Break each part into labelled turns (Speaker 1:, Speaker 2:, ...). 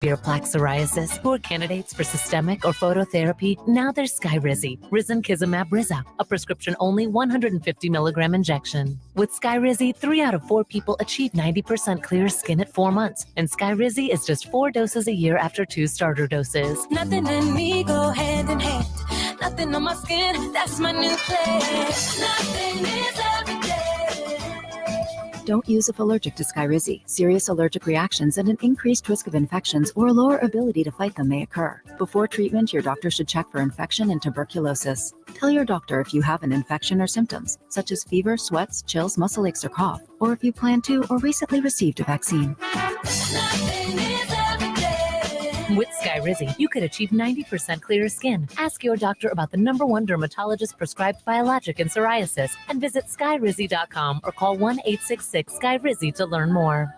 Speaker 1: Severe plaque psoriasis, who are candidates for systemic or phototherapy, now there's Skyrizi, risankizumab Riza, a prescription-only 150 milligram injection. With Skyrizi, 3 out of 4 people achieve 90% clear skin at 4 months, and Skyrizi is just 4 doses a year after 2 starter doses.
Speaker 2: Nothing and me go hand in hand. Nothing on my skin, that's my new place. Nothing is every day.
Speaker 3: Don't use if allergic to Skyrizi. Serious allergic reactions and an increased risk of infections or a lower ability to fight them may occur. Before treatment, your doctor should check for infection and tuberculosis. Tell your doctor if you have an infection or symptoms, such as fever, sweats, chills, muscle aches, or cough, or if you plan to or recently received a vaccine.
Speaker 1: With Skyrizi, you could achieve 90% clearer skin. Ask your doctor about the #1 dermatologist-prescribed biologic in psoriasis and visit skyrizi.com or call 1-866-SKYRIZI to learn more.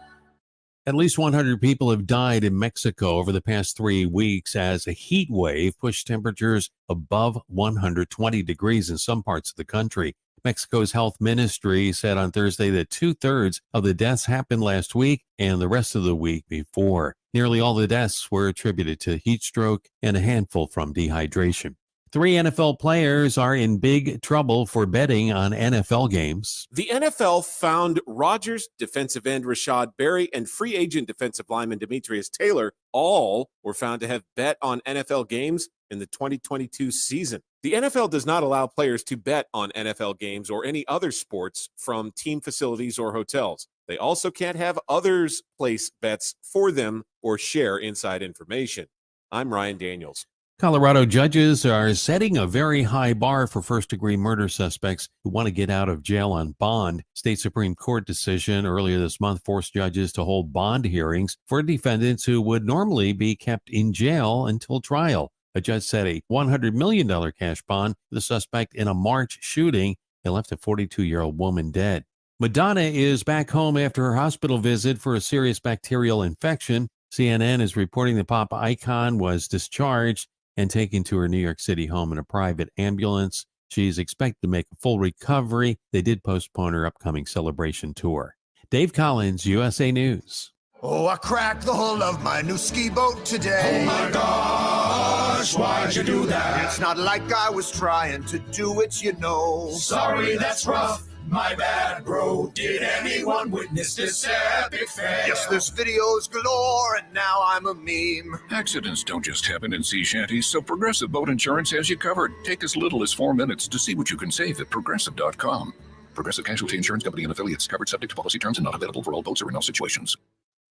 Speaker 4: At least 100 people have died in Mexico over the past 3 weeks as a heat wave pushed temperatures above 120 degrees in some parts of the country. Mexico's health ministry said on Thursday that 2/3 of the deaths happened last week and the rest of the week before. Nearly all the deaths were attributed to heat stroke and a handful from dehydration. 3 NFL players are in big trouble for betting on NFL games.
Speaker 5: The NFL found Rodgers, defensive end Rashad Berry, and free agent defensive lineman Demetrius Taylor all were found to have bet on NFL games in the 2022 season. The NFL does not allow players to bet on NFL games or any other sports from team facilities or hotels. They also can't have others place bets for them or share inside information. I'm Ryan Daniels.
Speaker 4: Colorado judges are setting a very high bar for first-degree murder suspects who want to get out of jail on bond. State Supreme Court decision earlier this month forced judges to hold bond hearings for defendants who would normally be kept in jail until trial. A judge set a $100 million cash bond for the suspect in a March shooting that left a 42-year-old woman dead. Madonna is back home after her hospital visit for a serious bacterial infection. CNN is reporting the pop icon was discharged and taken to her New York City home in a private ambulance. She's expected to make a full recovery. They did postpone her upcoming celebration tour. Dave Collins, USA News.
Speaker 6: Oh, I cracked the hull of my new ski boat today.
Speaker 7: Oh my gosh, why'd you do that?
Speaker 6: It's not like I was trying to do it, you know.
Speaker 7: Sorry, that's rough. My bad, bro. Did anyone witness this epic fail?
Speaker 6: Yes, there's videos galore, and now I'm a meme.
Speaker 8: Accidents don't just happen in sea shanties, so Progressive Boat Insurance has you covered. Take as little as 4 minutes to see what you can save at Progressive.com. Progressive Casualty Insurance Company and affiliates. Covered subject to policy terms and not available for all boats or in all situations.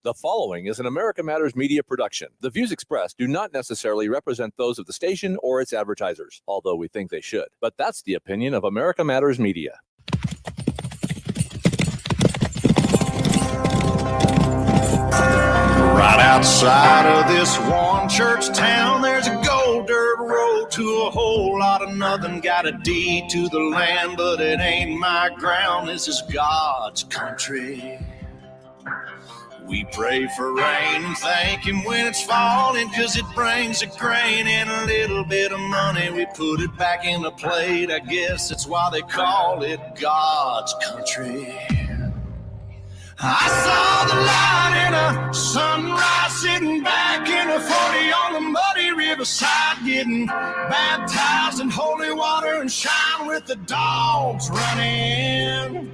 Speaker 9: The following is an America Matters media production. The views expressed do not necessarily represent those of the station or its advertisers, although we think they should. But that's the opinion of America Matters Media.
Speaker 6: Right outside of this one church town, there's a gold dirt road to a whole lot of nothing. Got a deed to the land, but it ain't my ground. This is God's country. We pray for rain and thank him when it's falling, 'cause it brings a grain and a little bit of money. We put it back in the plate. I guess that's why they call it God's country. I saw the light in a sunrise, sitting back in a 40 on the muddy riverside, getting baptized in holy water and shine with the dogs running.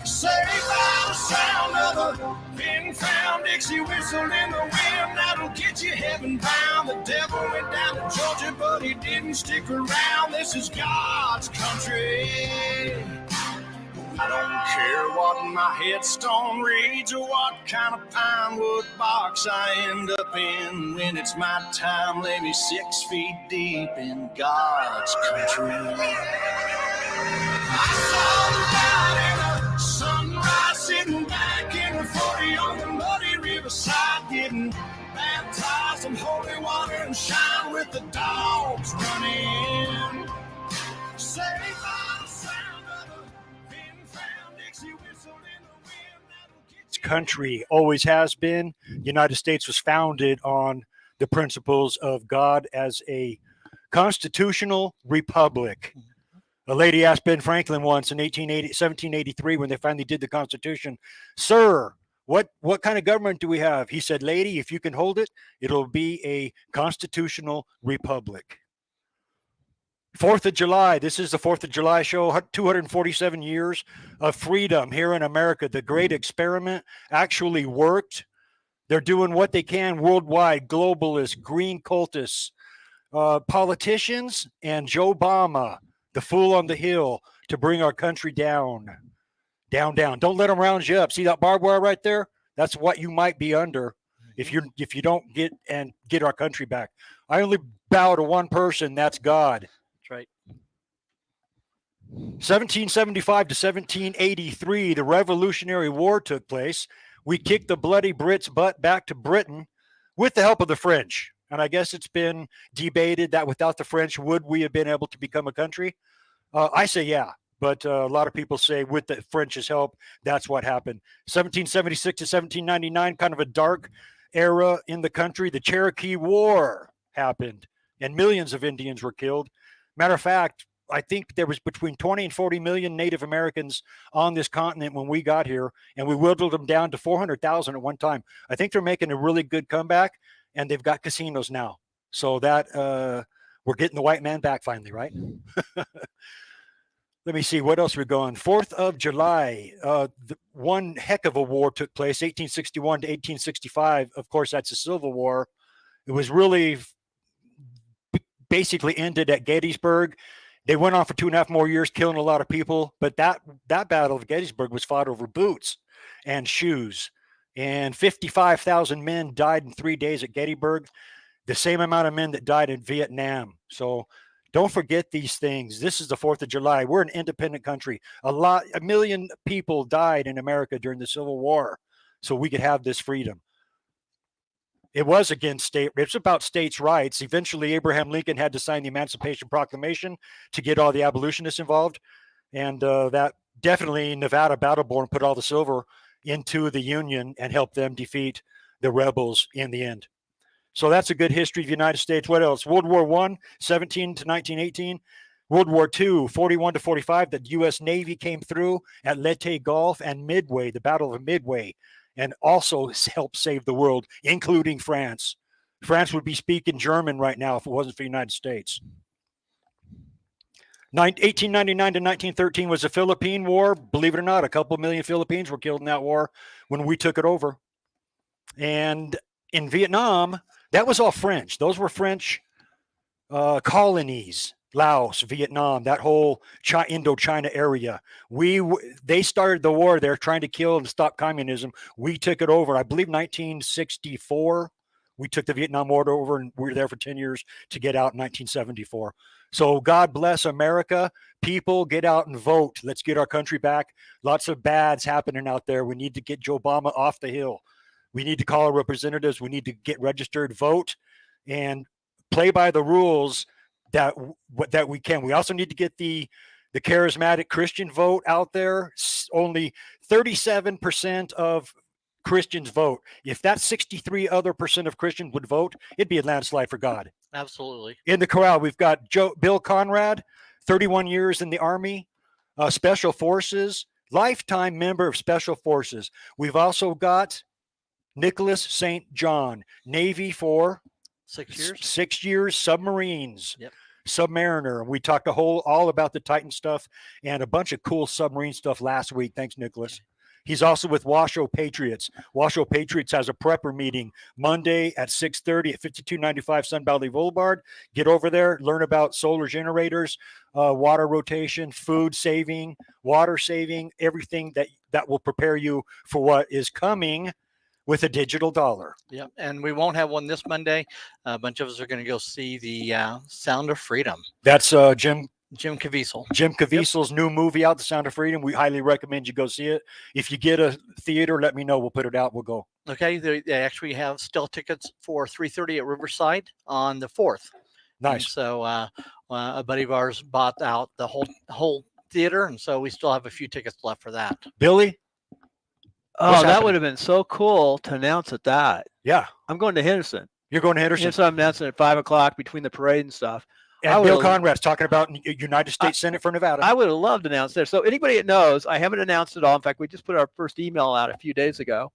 Speaker 6: Saved by the sound of a pin-found Dixie whistle in the wind that'll get you heaven bound. The devil went down to Georgia, but he didn't stick around. This is God's country. I don't care what my headstone reads or what kind of pine wood box I end up in. When it's my time, lay me 6 feet deep in God's country. I saw the light in a sunrise, sitting back in the 40 on the muddy riverside, getting baptized in holy water and shine with the dogs running. Saved by the sound of a pin-found Dixie whistle in the wind that'll get you.
Speaker 10: Country always has been. The United States was founded on the principles of God as a constitutional republic. A lady asked Ben Franklin once in 1783 when they finally did the Constitution, "Sir, What kind of government do we have? He said, lady, if you can hold it, it'll be a constitutional republic. 4th of July. This is the 4th of July show. 247 years of freedom here in America. The great experiment actually worked. They're doing what they can worldwide. Globalists, green cultists, politicians, and Joe Obama, the fool on the hill, to bring our country down. Down, down. Don't let them round you up. See that barbed wire right there? That's what you might be under if you don't get our country back. I only bow to one person. That's God.
Speaker 11: That's right.
Speaker 10: 1775 to 1783, the Revolutionary War took place. We kicked the bloody Brits' butt back to Britain with the help of the French. And I guess it's been debated that without the French, would we have been able to become a country? I say yeah. But a lot of people say with the French's help, that's what happened. 1776 to 1799, kind of a dark era in the country. The Cherokee War happened, and millions of Indians were killed. Matter of fact, I think there was between 20 and 40 million Native Americans on this continent when we got here, and we whittled them down to 400,000 at one time. I think they're making a really good comeback, and they've got casinos now. So that we're getting the white man back finally, right? Let me see, what else we're going. 4th of July, one heck of a war took place, 1861 to 1865. Of course, that's a Civil War. It was really basically ended at Gettysburg. They went on for 2.5 more years, killing a lot of people. But that battle of Gettysburg was fought over boots and shoes. And 55,000 men died in 3 days at Gettysburg, the same amount of men that died in Vietnam. So don't forget these things. This is the 4th of July. We're an independent country. A million people died in America during the Civil War so we could have this freedom. It was it's about states' rights. Eventually, Abraham Lincoln had to sign the Emancipation Proclamation to get all the abolitionists involved. And that definitely Nevada Battleborn put all the silver into the Union and helped them defeat the rebels in the end. So that's a good history of the United States. What else? World War I, 17 to 1918. World War II, 41 to 45. The U.S. Navy came through at Leyte Gulf and Midway, the Battle of Midway, and also helped save the world, including France. France would be speaking German right now if it wasn't for the United States. 1899 to 1913 was the Philippine War. Believe it or not, a couple million Philippines were killed in that war when we took it over. And in Vietnam, that was all French. Those were French colonies. Laos, Vietnam, that whole Indochina area. They started the war there trying to kill and stop communism. We took it over. I believe 1964. We took the Vietnam War over, and we were there for 10 years to get out in 1974. So God bless America. People, get out and vote. Let's get our country back. Lots of bads happening out there. We need to get Joe Obama off the hill. We need to call our representatives. We need to get registered, vote, and play by the rules that we can. We also need to get the charismatic Christian vote out there. Only 37% of Christians vote. If that 63% of Christians would vote, it'd be a landslide for God.
Speaker 11: Absolutely.
Speaker 10: In the corral, we've got Bill Conrad, 31 years in the Army, Special Forces, lifetime member of Special Forces. We've also got Nicholas St. John, Navy for
Speaker 11: 6 years.
Speaker 10: 6 years, submarines.
Speaker 11: Yep.
Speaker 10: Submariner. We talked all about the Titan stuff and a bunch of cool submarine stuff last week. Thanks, Nicholas. He's also with Washoe Patriots. Washoe Patriots has a prepper meeting Monday at 6:30 at 5295 Sun Valley Boulevard. Get over there, learn about solar generators, water rotation, food saving, water saving, everything that will prepare you for what is coming with a digital dollar.
Speaker 11: Yeah, and we won't have one this Monday. A bunch of us are going to go see the Sound of Freedom.
Speaker 10: That's Jim
Speaker 11: Caviezel.
Speaker 10: Jim Caviezel's new movie out, The Sound of Freedom. We highly recommend you go see it. If you get a theater, let me know. We'll put it out. We'll go.
Speaker 11: Okay, they actually have still tickets for 3:30 at Riverside on the 4th.
Speaker 10: Nice.
Speaker 11: And so a buddy of ours bought out the whole theater, and so we still have a few tickets left for that.
Speaker 10: Billy?
Speaker 12: Oh, that would have been so cool to announce at that.
Speaker 10: Yeah.
Speaker 12: I'm going to Henderson.
Speaker 10: You're going to Henderson?
Speaker 12: So I'm announcing at 5 o'clock between the parade and stuff.
Speaker 10: And Bill Conrad's talking about United States Senate for Nevada.
Speaker 12: I would have loved to announce there. So anybody that knows, I haven't announced it all. In fact, we just put our first email out a few days ago.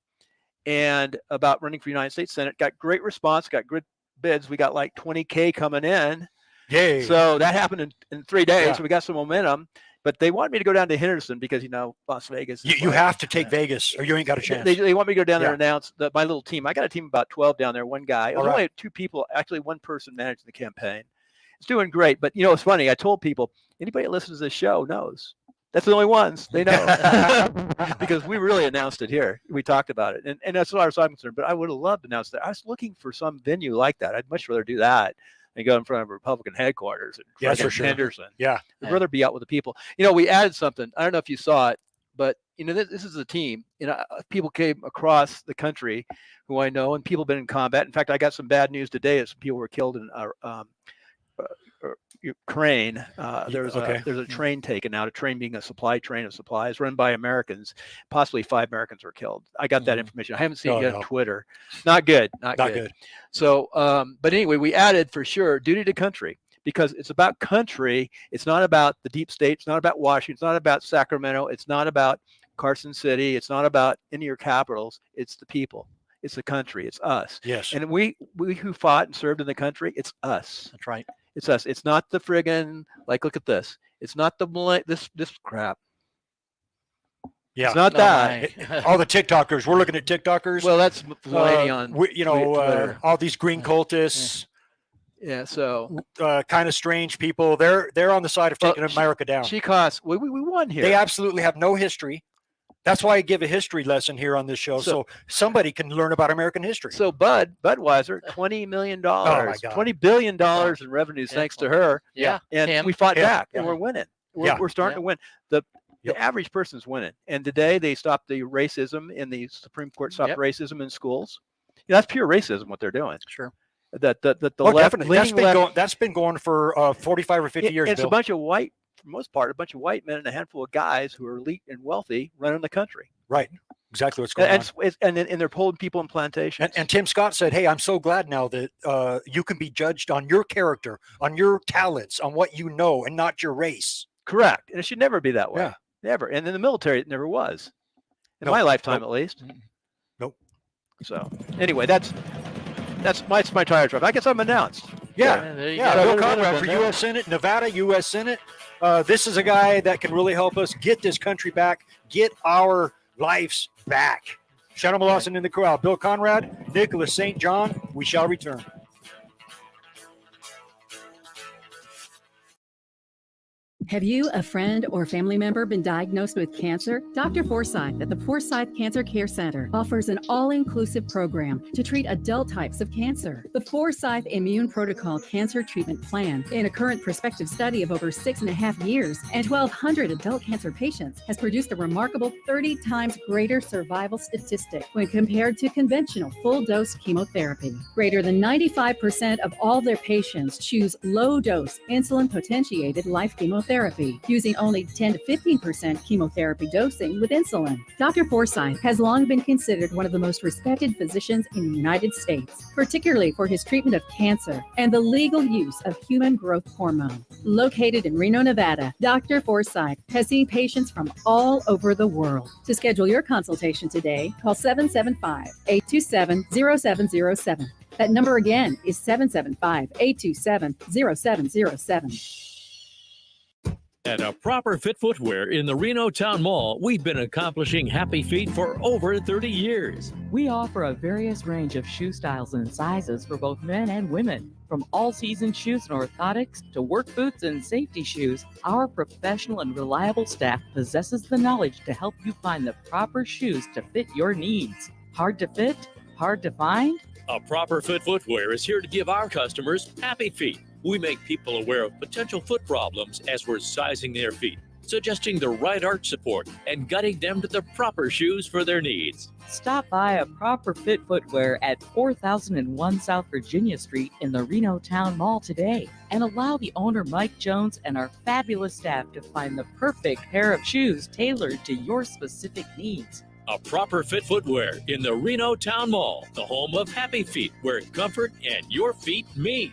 Speaker 12: and about running for United States Senate. Got great response, got good bids. We got like 20K coming in.
Speaker 10: Yay.
Speaker 12: So that happened in 3 days.
Speaker 10: Yeah.
Speaker 12: So we got some momentum. But they want me to go down to Henderson because, Las Vegas.
Speaker 10: You have to take Vegas or you ain't got a chance.
Speaker 12: They want me to go down there and announce my little team. I got a team of about 12 down there, one guy. It was only 2 people, actually one person managing the campaign. It's doing great. But, it's funny. I told people, anybody that listens to this show knows. That's the only ones they know. Because we really announced it here. We talked about it. And that's as far as I'm concerned. But I would have loved to announce that. I was looking for some venue like that. I'd much rather do that and go in front of Republican headquarters and
Speaker 10: for sure.
Speaker 12: Henderson.
Speaker 10: Yeah.
Speaker 12: I'd rather be out with the people. We added something. I don't know if you saw it, but this is a team. People came across the country who I know, and people have been in combat. In fact, I got some bad news today that some people were killed in Ukraine. There's a train taken out, a train being a supply train of supplies run by Americans. Possibly 5 Americans were killed. I got that information. I haven't seen it yet on Twitter. Not good. Not good. So, but anyway, we added for sure duty to country, because it's about country. It's not about the deep state. It's not about Washington. It's not about Sacramento. It's not about Carson City. It's not about any of your capitals. It's the people. It's the country. It's us.
Speaker 10: Yes.
Speaker 12: And we who fought and served in the country, it's us.
Speaker 11: That's right.
Speaker 12: It's us. It's not the friggin', look at this. It's not the this crap.
Speaker 10: Yeah.
Speaker 12: It's not that.
Speaker 10: All the TikTokers. We're looking at TikTokers.
Speaker 12: Well, that's lady on
Speaker 10: all these green cultists.
Speaker 12: Yeah. So
Speaker 10: kind of strange people. They're on the side of taking America down.
Speaker 12: She costs. We won here.
Speaker 10: They absolutely have no history. That's why I give a history lesson here on this show, so somebody can learn about American history.
Speaker 12: So Budweiser, $20 million, $20 billion in revenues, thanks to her.
Speaker 11: Yeah.
Speaker 12: And we fought back, and we're winning. We're starting to win. The average person's winning. And today they stopped the racism in the Supreme Court, stopped racism in schools. That's pure racism, what they're doing.
Speaker 11: Sure.
Speaker 12: The left,
Speaker 10: definitely. That's been going for 45 or 50 years.
Speaker 12: It's a bunch of white. For the most part, a bunch of white men and a handful of guys who are elite and wealthy running the country.
Speaker 10: Right. Exactly what's going on.
Speaker 12: And they're pulling people in plantations.
Speaker 10: And Tim Scott said, hey, I'm so glad now that you can be judged on your character, on your talents, on what you know, and not your race.
Speaker 12: Correct. And it should never be that way.
Speaker 10: Yeah.
Speaker 12: Never. And in the military, it never was. In my lifetime, at least.
Speaker 10: Nope.
Speaker 12: So anyway, that's my tire drive. I guess I'm announced.
Speaker 10: Yeah. Bill Conrad for U.S. Senate, Nevada, U.S. Senate. This is a guy that can really help us get this country back, get our lives back. Shanimal, Lawson in the crowd. Bill Conrad, Nicholas St. John. We shall return.
Speaker 13: Have you, a friend, or family member been diagnosed with cancer? Dr. Forsyth at the Forsyth Cancer Care Center offers an all-inclusive program to treat adult types of cancer. The Forsyth Immune Protocol Cancer Treatment Plan, in a current prospective study of over 6.5 years and 1,200 adult cancer patients, has produced a remarkable 30 times greater survival statistic when compared to conventional full-dose chemotherapy. Greater than 95% of all their patients choose low-dose insulin-potentiated life chemotherapy, using only 10 to 15% chemotherapy dosing with insulin. Dr. Forsyth has long been considered one of the most respected physicians in the United States, particularly for his treatment of cancer and the legal use of human growth hormone. Located in Reno, Nevada, Dr. Forsyth has seen patients from all over the world. To schedule your consultation today, call 775-827-0707. That number again is 775-827-0707.
Speaker 14: At A Proper Fit Footwear in the Reno Town Mall, we've been accomplishing happy feet for over 30 years.
Speaker 15: We offer a various range of shoe styles and sizes for both men and women. From all-season shoes and orthotics to work boots and safety shoes, our professional and reliable staff possesses the knowledge to help you find the proper shoes to fit your needs. Hard to fit? Hard to find?
Speaker 14: A Proper Fit Footwear is here to give our customers happy feet. We make people aware of potential foot problems as we're sizing their feet, suggesting the right arch support, and guiding them to the proper shoes for their needs.
Speaker 15: Stop by A Proper Fit Footwear at 4001 South Virginia Street in the Reno Town Mall today, and allow the owner Mike Jones and our fabulous staff to find the perfect pair of shoes tailored to your specific needs.
Speaker 14: A Proper Fit Footwear in the Reno Town Mall, the home of happy feet, where comfort and your feet meet.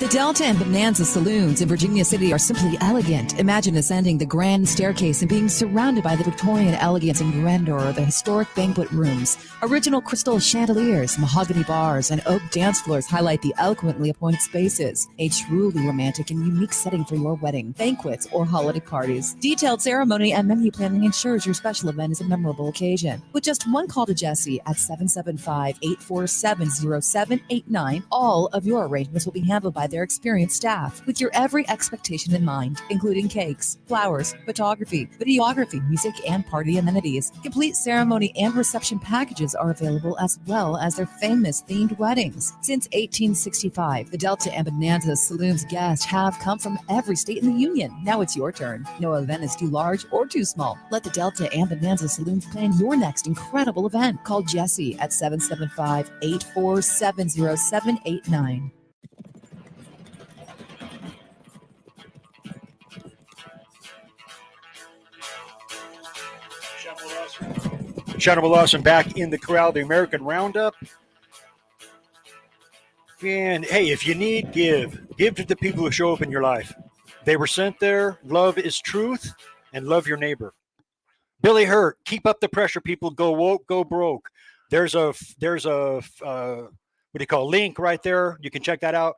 Speaker 16: The Delta and Bonanza saloons in Virginia City are simply elegant. Imagine ascending the grand staircase and being surrounded by the Victorian elegance and grandeur of the historic banquet rooms. Original crystal chandeliers, mahogany bars, and oak dance floors highlight the eloquently appointed spaces. A truly romantic and unique setting for your wedding, banquets, or holiday parties. Detailed ceremony and menu planning ensures your special event is a memorable occasion. With just one call to Jesse at 775-847-0789, all of your arrangements will be handled by their experienced staff with your every expectation in mind, including cakes, flowers, photography, videography, music, and party amenities. Complete ceremony and reception packages are available, as well as their famous themed weddings. Since 1865, the Delta and Bonanza Saloon's guests have come from every state in the Union. Now it's your turn. No event is too large or too small. Let the Delta and Bonanza Saloon plan your next incredible event. Call Jesse at 775-847-0789.
Speaker 10: Shanimal Lawson back in the corral, the American Roundup. And hey, if you need, give to the people who show up in your life. They were sent there. Love is truth, and love your neighbor. Billy Hurt, keep up the pressure, people. Go woke, go broke. There's a link right there. You can check that out.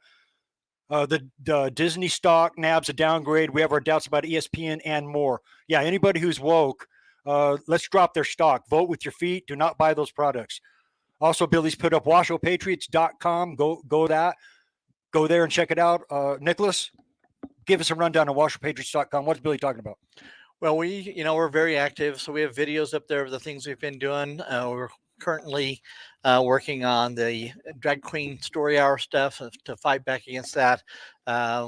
Speaker 10: The Disney stock nabs a downgrade. We have our doubts about ESPN and more. Yeah, anybody who's woke, let's drop their stock. Vote with your feet. Do not buy those products. Also, Billy's put up washopatriots.com. Go there and check it out. Nicholas, give us a rundown on washopatriots.com. What's Billy talking about?
Speaker 11: Well, we're very active, so we have videos up there of the things we've been doing. We're currently working on the drag queen story hour stuff to fight back against that.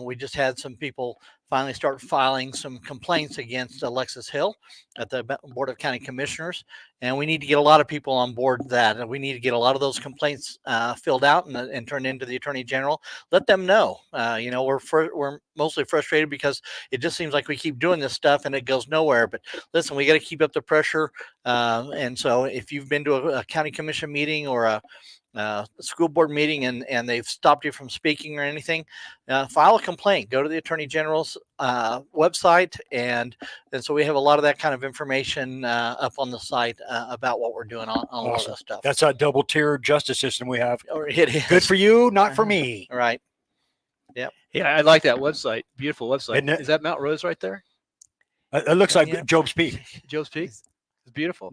Speaker 11: We just had some people finally start filing some complaints against Alexis Hill at the Board of County Commissioners, and we need to get a lot of people on board that. And we need to get a lot of those complaints filled out and turned into the Attorney General. Let them know. We're mostly frustrated because it just seems like we keep doing this stuff and it goes nowhere. But listen, we got to keep up the pressure. And so if you've been to a county commission meeting or a school board meeting and they've stopped you from speaking or anything, file a complaint. Go to the Attorney General's website, and so we have a lot of that kind of information up on the site about what we're doing on all of that stuff.
Speaker 10: That's a double-tiered justice system we have.
Speaker 11: It is.
Speaker 10: Good for you, not for me.
Speaker 11: Right. Yep.
Speaker 12: Yeah, I like that website. Beautiful website. Is that Mount Rose right there?
Speaker 10: It looks like Job's Peak.
Speaker 12: Job's Peak. It's beautiful.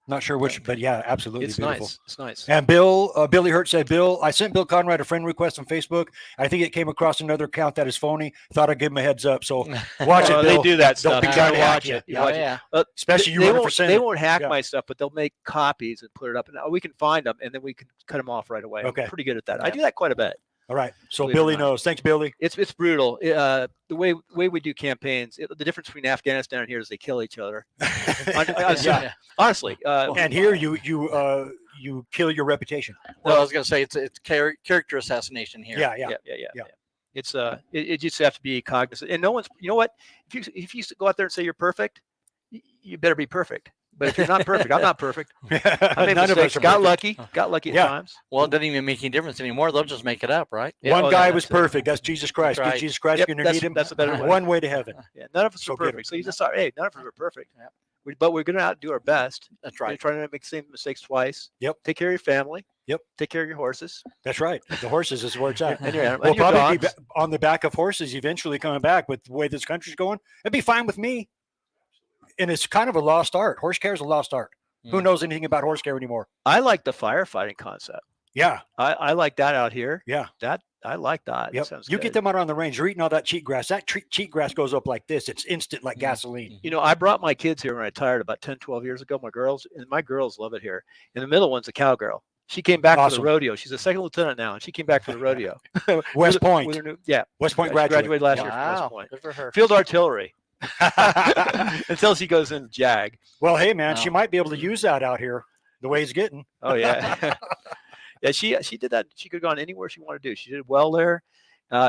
Speaker 10: Not sure which, but yeah, absolutely
Speaker 12: it's
Speaker 10: beautiful.
Speaker 12: Nice. It's nice.
Speaker 10: And Billy Hurt said, I sent Bill Conrad a friend request on Facebook. I think it came across another account that is phony. Thought I'd give him a heads up. So watch it, Bill.
Speaker 12: They do that stuff.
Speaker 10: Don't be trying to
Speaker 12: watch
Speaker 10: hack
Speaker 12: it.
Speaker 10: Yeah.
Speaker 12: Especially
Speaker 10: you running for Senate.
Speaker 12: They won't hack my stuff, but they'll make copies and put it up. And we can find them, and then we can cut them off right away.
Speaker 10: Okay.
Speaker 12: I'm pretty good at that. Yeah. I do that quite a bit.
Speaker 10: All right. So Billy knows. Thanks, Billy.
Speaker 12: It's brutal. The way we do campaigns, the difference between Afghanistan and here is they kill each other. Honestly.
Speaker 10: And here you kill your reputation.
Speaker 11: Well, I was going to say it's character assassination here.
Speaker 10: Yeah.
Speaker 12: It's it just have to be cognizant. And no one's. You know what? If you go out there and say you're perfect, you better be perfect. But if you're not perfect, I'm not perfect. I made mistakes. Got lucky at times.
Speaker 11: Well, it doesn't even make any difference anymore. They'll just make it up, right?
Speaker 10: One guy was perfect. That's Jesus Christ.
Speaker 11: Right.
Speaker 10: Get Jesus Christ. You're going to need him.
Speaker 12: That's a better way.
Speaker 10: One way to heaven.
Speaker 12: Yeah, none of us are perfect. So you just thought, hey, none of us are perfect. Yeah. But we're going to do our best.
Speaker 11: That's right.
Speaker 12: We're trying to make the same mistakes twice.
Speaker 10: Yep.
Speaker 12: Take care of your family.
Speaker 10: Yep.
Speaker 12: Take care of your horses.
Speaker 10: That's right. The horses is where it's at.
Speaker 12: We'll
Speaker 10: probably be on the back of horses eventually coming back with the way this country's going. It'd be fine with me. And it's kind of a lost art. Horse care is a lost art. Who knows anything about horse care anymore?
Speaker 12: I like the firefighting concept.
Speaker 10: Yeah.
Speaker 12: I like that out here.
Speaker 10: Yeah.
Speaker 12: I like that.
Speaker 10: Yep.
Speaker 12: Sounds
Speaker 10: you
Speaker 12: good.
Speaker 10: get them out on the range. You're eating all that cheat grass. That cheat grass goes up like this. It's instant like gasoline.
Speaker 12: You know, I brought my kids here when I retired about 10, 12 years ago. My girls love it here. And the middle one's a cowgirl. She came back for the rodeo. She's a second lieutenant now, and she came back for the rodeo.
Speaker 10: West Point.
Speaker 12: West
Speaker 10: Point
Speaker 12: graduated last year from West Point. Good for her. Field artillery. Until she goes in JAG.
Speaker 10: Well, hey, man, she might be able to use that out here the way it's getting.
Speaker 12: Oh, yeah. Yeah, she did that. She could have gone anywhere she wanted to do. She did well there.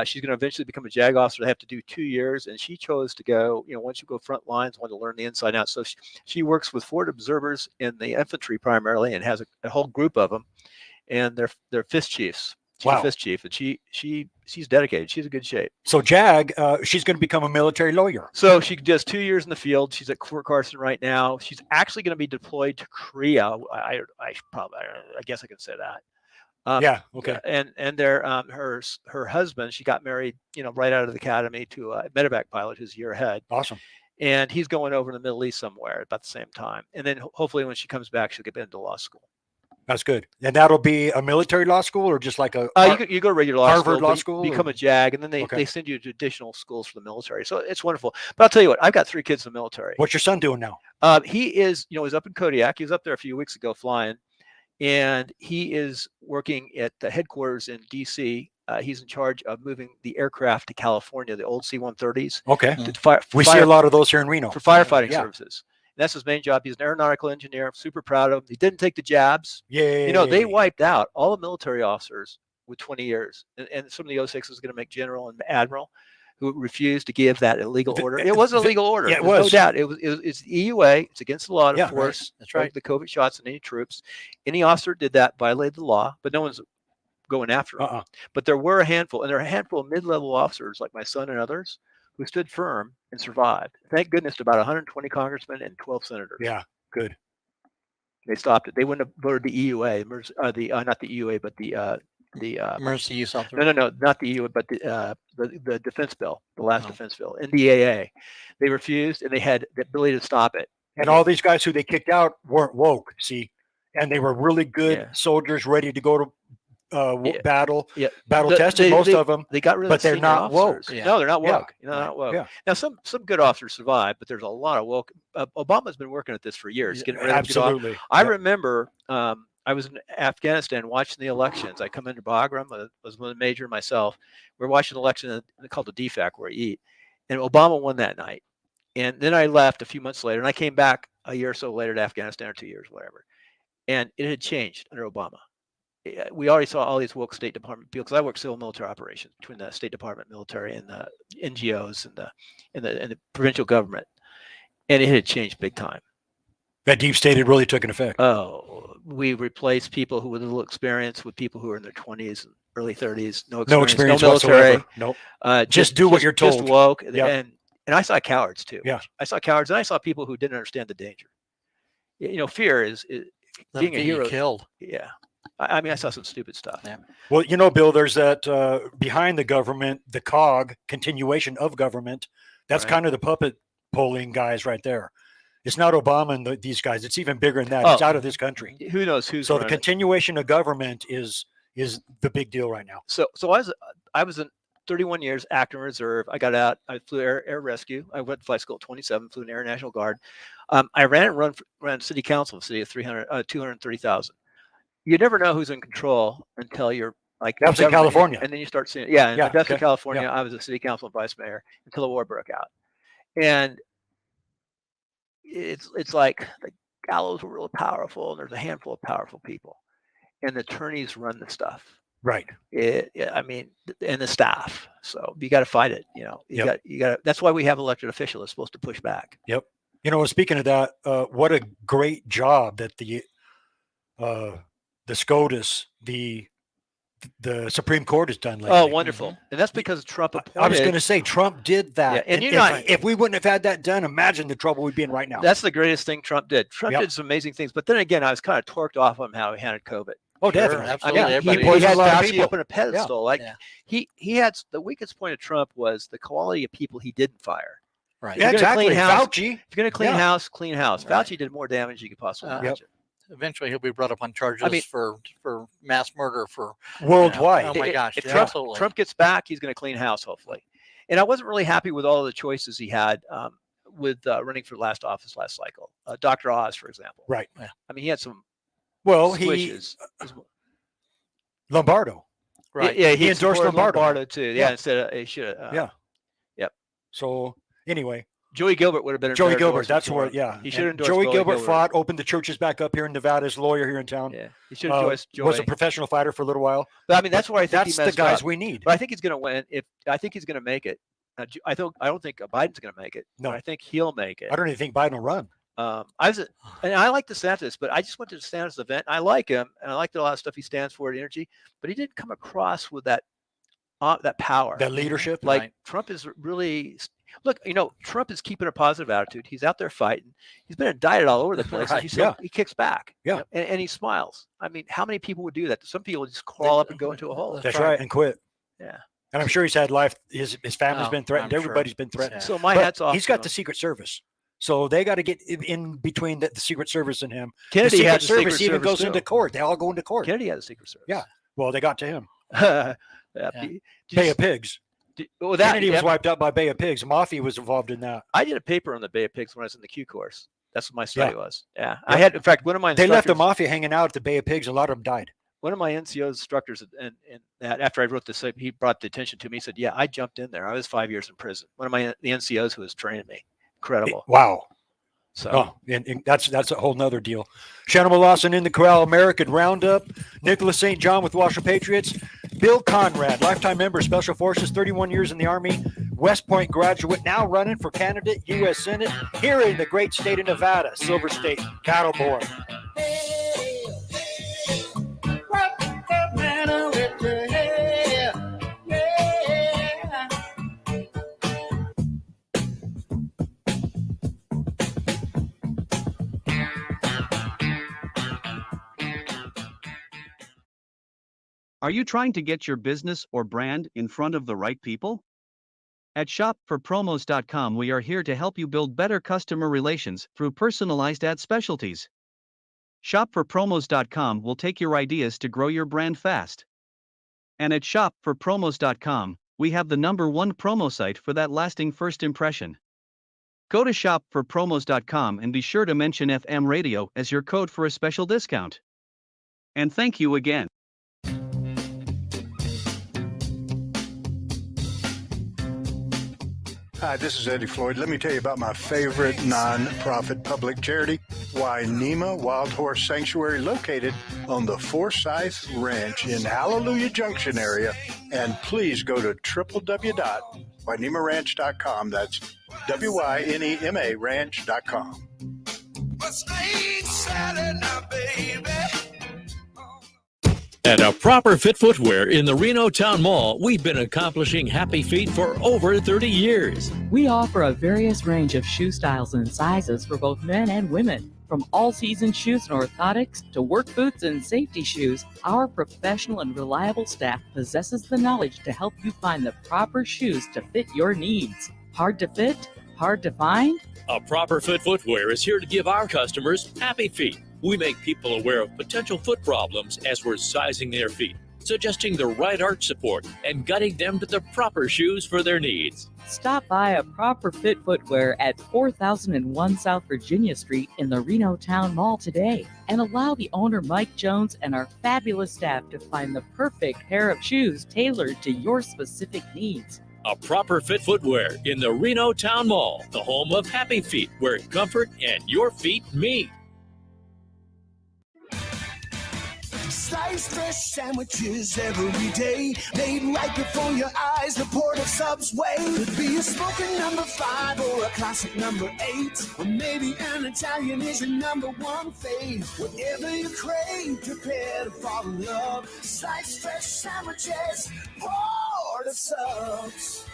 Speaker 12: She's going to eventually become a JAG officer. They have to do 2 years, and she chose to go, once you go front lines, want to learn the inside out. So she works with forward observers in the infantry primarily and has a whole group of them, and they're fist chiefs. She's a fist chief, and she she's dedicated. She's in good shape.
Speaker 10: So Jag, she's going to become a military lawyer.
Speaker 12: So she does 2 years in the field. She's at Fort Carson right now. She's actually going to be deployed to Korea. I guess I can say that.
Speaker 10: Yeah. Okay.
Speaker 12: And their her husband, she got married, right out of the academy to a medevac pilot who's a year ahead.
Speaker 10: Awesome.
Speaker 12: And he's going over to the Middle East somewhere about the same time. And then hopefully when she comes back, she'll get into law school.
Speaker 10: That's good. And that'll be a military law school or just like a
Speaker 12: you go to regular law
Speaker 10: Harvard
Speaker 12: school,
Speaker 10: law school,
Speaker 12: become
Speaker 10: or?
Speaker 12: a JAG, and then they send you to additional schools for the military. So it's wonderful. But I'll tell you what, I've got 3 kids in the military.
Speaker 10: What's your son doing now?
Speaker 12: He is, he's up in Kodiak. He was up there a few weeks ago flying, and he is working at the headquarters in DC. He's in charge of moving the aircraft to California, the old C-130s.
Speaker 10: Okay. We see a lot of those here in Reno.
Speaker 12: For firefighting services. That's his main job. He's an aeronautical engineer. I'm super proud of him. He didn't take the jabs.
Speaker 10: Yeah.
Speaker 12: They wiped out all the military officers with 20 years. And some of the 06 was going to make general and admiral who refused to give that illegal order. It was a legal order.
Speaker 10: Yeah, it was.
Speaker 12: No doubt. It's EUA. It's against the law to force
Speaker 11: right. That's right.
Speaker 12: the COVID shots on any troops. Any officer did that, violated the law, but no one's going after them. But there were a handful, and there are a handful of mid-level officers like my son and others who stood firm and survived. Thank goodness to about 120 congressmen and 12 senators.
Speaker 10: Yeah, good.
Speaker 12: They stopped it. They wouldn't have voted the EUA, not the EUA, but the
Speaker 11: emergency use authorization.
Speaker 12: No, not the EUA, but the defense bill, the last defense bill, NDAA. They refused, and they had the ability to stop it.
Speaker 10: And all these guys who they kicked out weren't woke, see, and they were really good soldiers ready to go to battle tested, most of them.
Speaker 12: They got rid of
Speaker 10: but they're not woke.
Speaker 12: No, they're not woke. They're not woke.
Speaker 10: Yeah.
Speaker 12: Now, some good officers survive, but there's a lot of woke. Obama's been working at this for years. Getting rid of
Speaker 10: absolutely.
Speaker 12: I remember I was in Afghanistan watching the elections. I come into Bagram. I was one of the major myself. We're watching the election called the DFAC, where I eat, and Obama won that night. And then I left a few months later, and I came back a year or so later to Afghanistan, or 2 years, whatever. And it had changed under Obama. We already saw all these woke State Department people, because I work civil military operations between the State Department, military, and the NGOs and the provincial government, and it had changed big time.
Speaker 10: That deep state had really taken effect.
Speaker 12: Oh, we replaced people who with little experience with people who are in their 20s and early 30s, no
Speaker 10: experience
Speaker 12: no military,
Speaker 10: whatsoever. Nope. Just do what you're told.
Speaker 12: Just woke,
Speaker 10: Yep.
Speaker 12: and I saw cowards too.
Speaker 10: Yeah,
Speaker 12: I saw cowards, and I saw people who didn't understand the danger. Fear is being a hero.
Speaker 11: Killed.
Speaker 12: Yeah. I mean, I saw some stupid stuff.
Speaker 11: Yeah.
Speaker 10: Well, Bill, there's that behind the government, the cog, continuation of government. That's kind of the puppet pulling guys right there. It's not Obama and these guys. It's even bigger than that. It's out of this country.
Speaker 12: Who knows who's
Speaker 10: so the continuation of government is the big deal right now.
Speaker 12: So I was in 31 years active reserve. I got out. I flew air rescue. I went to flight school at 27. Flew in Air National Guard. I ran city council, city of 230,000. You never know who's in control until you're like
Speaker 10: that's in California,
Speaker 12: and then you start seeing that's in California. I was a city council and vice mayor until the war broke out, and it's like the gallows were real powerful, and there's a handful of powerful people, and the attorneys run the stuff.
Speaker 10: Right.
Speaker 12: I mean, and the staff. So you got to fight it. You got. That's why we have elected officials that's supposed to push back.
Speaker 10: Yep. Speaking of that, what a great job that the SCOTUS, the Supreme Court has done lately.
Speaker 12: Oh, wonderful. And that's because Trump appointed.
Speaker 10: I was going to say, Trump did that.
Speaker 12: Yeah, and
Speaker 10: if we wouldn't have had that done, imagine the trouble we'd be in right now.
Speaker 12: That's the greatest thing Trump did. Trump did some amazing things. But then again, I was kind of torqued off on how he handled COVID.
Speaker 10: Oh, definitely.
Speaker 11: Absolutely.
Speaker 12: He had Fauci up on a pedestal. He had the weakest point of Trump was the quality of people he didn't fire.
Speaker 11: Right.
Speaker 10: Yeah, exactly.
Speaker 12: Fauci. If you're going to clean house, clean house.
Speaker 11: Right.
Speaker 12: Fauci did more damage than you could possibly imagine.
Speaker 11: Eventually, he'll be brought up on charges for mass murder for
Speaker 10: worldwide.
Speaker 11: Oh my gosh!
Speaker 12: If Trump gets back, he's going to clean house, hopefully. And I wasn't really happy with all of the choices he had with running for last office last cycle. Dr. Oz, for example.
Speaker 10: Right.
Speaker 12: Yeah. I mean, he had some.
Speaker 10: Well,
Speaker 12: swishes.
Speaker 10: Lombardo.
Speaker 12: Right. Yeah,
Speaker 10: he endorsed Lombardo
Speaker 12: too. Yeah. Instead of he should. Yep.
Speaker 10: So anyway.
Speaker 12: Joey Gilbert would have been
Speaker 10: Joey Gilbert. That's where,
Speaker 12: he should have endorsed
Speaker 10: Joey Gilbert fought, opened the churches back up here in Nevada as a lawyer here in town.
Speaker 12: Yeah, he should have endorsed Joey.
Speaker 10: Was a professional fighter for a little while.
Speaker 12: But I mean, that's where I think
Speaker 10: that's
Speaker 12: he messed
Speaker 10: the guys
Speaker 12: up.
Speaker 10: we need.
Speaker 12: But I think he's going to win. I think he's going to make it. I don't think Biden's going to make it.
Speaker 10: No,
Speaker 12: I think he'll make it.
Speaker 10: I don't even think Biden will run.
Speaker 12: And I like DeSantis, but I just went to DeSantis event. I like him, and I liked a lot of stuff he stands for at energy, but he didn't come across with that that power,
Speaker 10: that leadership.
Speaker 12: Like
Speaker 11: Right.
Speaker 12: Trump is really look. Trump is keeping a positive attitude. He's out there fighting. He's been indicted all over the place.
Speaker 10: Right.
Speaker 12: He kicks back.
Speaker 10: Yeah.
Speaker 12: And he smiles. I mean, how many people would do that? Some people just crawl up and go into a hole.
Speaker 10: That's right, and quit.
Speaker 12: Yeah.
Speaker 10: And I'm sure he's had life. His family's
Speaker 11: Oh,
Speaker 10: been threatened.
Speaker 11: I'm sure.
Speaker 10: Everybody's been threatened.
Speaker 12: So my
Speaker 10: But
Speaker 12: hat's off.
Speaker 10: He's got the Secret Service, so they got to get in between the Secret Service and him.
Speaker 12: Kennedy
Speaker 10: the
Speaker 12: had
Speaker 10: Secret
Speaker 12: the
Speaker 10: Service
Speaker 12: Secret
Speaker 10: even
Speaker 12: Service
Speaker 10: goes
Speaker 12: too.
Speaker 10: into court. They all go into court.
Speaker 12: Kennedy had a Secret Service.
Speaker 10: Yeah. Well, they got to him.
Speaker 12: Yeah.
Speaker 10: Bay of Pigs.
Speaker 12: Well,
Speaker 10: Kennedy was wiped out by Bay of Pigs. Mafia was involved in that.
Speaker 12: I did a paper on the Bay of Pigs when I was in the Q course. That's what my study
Speaker 10: Yeah.
Speaker 12: was. Yeah. I had, in fact, one of my
Speaker 10: They left the
Speaker 12: instructors-
Speaker 10: Mafia hanging out at the Bay of Pigs. A lot of them died.
Speaker 12: one of my NCO instructors, and that after I wrote this, he brought the attention to me. He said, "Yeah, I jumped in there. I was 5 years in prison." One of the NCOs who was training me. Incredible.
Speaker 10: Wow.
Speaker 12: So
Speaker 10: and that's a whole nother deal. Shanimal, Lawson in the corral, American Roundup, Nicholas St. John with Washoe Patriots, Bill Conrad, lifetime member, Special Forces, 31 years in the Army, West Point graduate, now running for candidate, U.S. Senate, here in the great state of Nevada, Silver State, cattle boy.
Speaker 17: Are you trying to get your business or brand in front of the right people? At shopforpromos.com, we are here to help you build better customer relations through personalized ad specialties. Shopforpromos.com will take your ideas to grow your brand fast. And at shopforpromos.com, we have the #1 promo site for that lasting first impression. Go to shopforpromos.com and be sure to mention FM radio as your code for a special discount. And thank you again.
Speaker 18: Hi, this is Eddie Floyd. Let me tell you about my favorite non-profit public charity, Wainema Wild Horse Sanctuary, located on the Forsyth Ranch in Hallelujah Junction area. And please go to www.wainemaranch.com. That's WYNEMA ranch.com.
Speaker 14: At A Proper Fit Footwear in the Reno Town Mall, we've been accomplishing happy feet for over 30 years.
Speaker 15: We offer a various range of shoe styles and sizes for both men and women. From all-season shoes and orthotics to work boots and safety shoes, our professional and reliable staff possesses the knowledge to help you find the proper shoes to fit your needs. Hard to fit? Hard to find?
Speaker 14: A Proper Fit Footwear is here to give our customers happy feet. We make people aware of potential foot problems as we're sizing their feet, suggesting the right arch support, and guiding them to the proper shoes for their needs.
Speaker 15: Stop by A Proper Fit Footwear at 4001 South Virginia Street in the Reno Town Mall today, and allow the owner Mike Jones and our fabulous staff to find the perfect pair of shoes tailored to your specific needs.
Speaker 14: A Proper Fit Footwear in the Reno Town Mall, the home of happy feet, where comfort and your feet meet.
Speaker 7: Sliced fresh sandwiches every day, made right before your eyes. The Port of Subs way could be a smoking #5 or a classic #8, or maybe an Italian is your #1 fave. Whatever you crave, prepare to fall in love. Sliced fresh sandwiches, Port of Subs.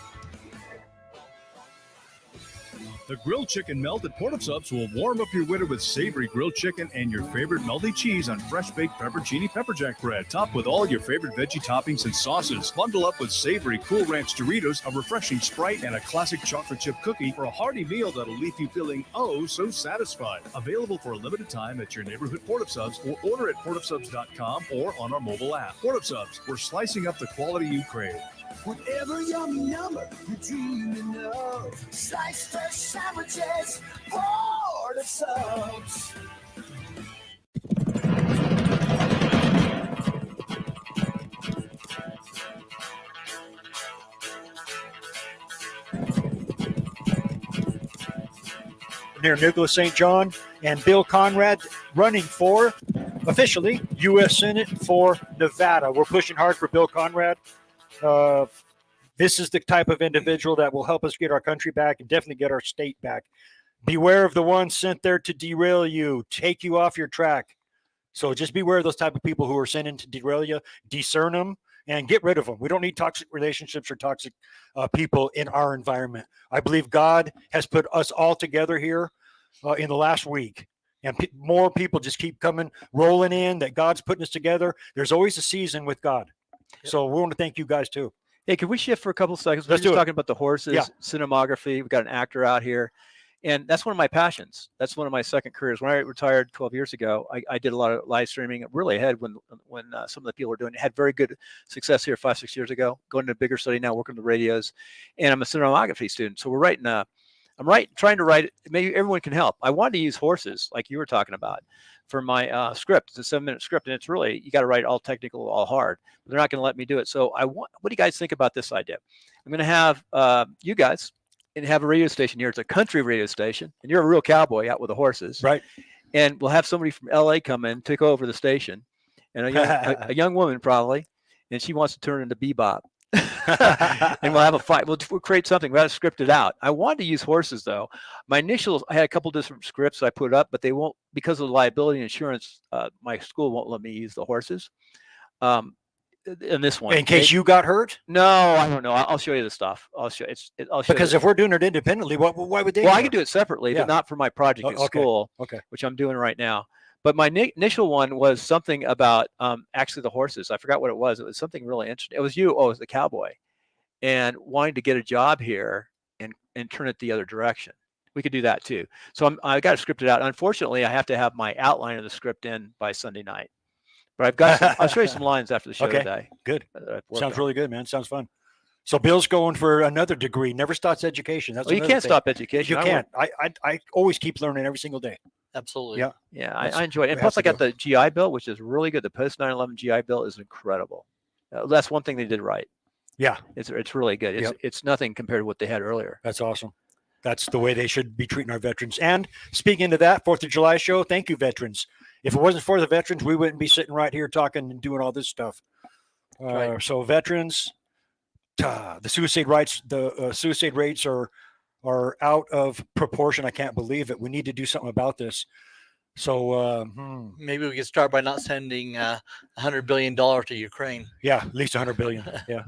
Speaker 19: The grilled chicken melt at Port of Subs will warm up your winter with savory grilled chicken and your favorite melty cheese on fresh-baked pepperoncini pepper jack bread, topped with all your favorite veggie toppings and sauces. Bundle up with savory Cool Ranch Doritos, a refreshing Sprite, and a classic chocolate chip cookie for a hearty meal that'll leave you feeling oh so satisfied. Available for a limited time at your neighborhood Port of Subs, or order at portofsubs.com or on our mobile app. Port of Subs, we're slicing up the quality you crave.
Speaker 7: Whatever yummy number you're dreaming of, sliced fresh sandwiches, Port of Subs.
Speaker 10: Near Nicholas St. John and Bill Conrad running for, officially, U.S. Senate for Nevada. We're pushing hard for Bill Conrad. This is the type of individual that will help us get our country back and definitely get our state back. Beware of the ones sent there to derail you, take you off your track. So just beware of those type of people who are sent in to derail you. Discern them and get rid of them. We don't need toxic relationships or toxic people in our environment. I believe God has put us all together here in the last week. And more people just keep rolling in, that God's putting us together. There's always a season with God. So we want to thank you guys too.
Speaker 12: Hey, can we shift for a couple of seconds?
Speaker 10: Let's
Speaker 12: We're just
Speaker 10: do it.
Speaker 12: talking about the horses,
Speaker 10: Yeah.
Speaker 12: cinematography. We've got an actor out here. And that's one of my passions. That's one of my second careers. When I retired 12 years ago, I did a lot of live streaming, really ahead when some of the people were doing it. Had very good success here 5-6 years ago, going to a bigger study now, working the radios. And I'm a cinematography student. So we're writing trying to write, maybe everyone can help. I wanted to use horses, like you were talking about, for my script. It's a 7-minute script, and it's really, you got to write all technical, all hard. They're not going to let me do it. So what do you guys think about this idea? I'm going to have you guys and have a radio station here. It's a country radio station, and you're a real cowboy out with the horses.
Speaker 10: Right.
Speaker 12: And we'll have somebody from LA come in, take over the station, and a young woman probably, and she wants to turn into Bebop. And we'll have a fight. We'll create something. We'll have to script it out. I wanted to use horses though. My initials, I had a couple different scripts I put up, but they won't, because of the liability insurance. My school won't let me use the horses. In this one,
Speaker 10: in case you got hurt.
Speaker 12: No, I don't know. I'll show you the stuff. I'll show
Speaker 10: because
Speaker 12: you.
Speaker 10: If we're doing it independently, why would they?
Speaker 12: Well, I can do it separately, but not for my project at school,
Speaker 10: okay,
Speaker 12: which I'm doing right now. But my initial one was something about actually the horses. I forgot what it was. It was something really interesting. It was you. Oh, it was the cowboy, and wanting to get a job here and turn it the other direction. We could do that too. So I got to script it out. Unfortunately, I have to have my outline of the script in by Sunday night. But I've got. I'll show you some lines after the show today.
Speaker 10: Good. Sounds really good, man. Sounds fun. So Bill's going for another degree. Never stops education. That's
Speaker 12: you can't stop education.
Speaker 10: You can't. I always keep learning every single day.
Speaker 11: Absolutely.
Speaker 12: Yeah. I enjoy it. And plus, I got the GI Bill, which is really good. The post 9/11 GI Bill is incredible. That's one thing they did right.
Speaker 10: Yeah,
Speaker 12: it's really good. It's nothing compared to what they had earlier.
Speaker 10: That's awesome. That's the way they should be treating our veterans. And speaking of that, 4th of July show, thank you, veterans. If it wasn't for the veterans, we wouldn't be sitting right here talking and doing all this stuff.
Speaker 11: Right.
Speaker 10: So veterans, the suicide rates are out of proportion. I can't believe it. We need to do something about this. So
Speaker 11: maybe we could start by not sending $100 billion to Ukraine.
Speaker 10: Yeah, at least 100 billion. Yeah.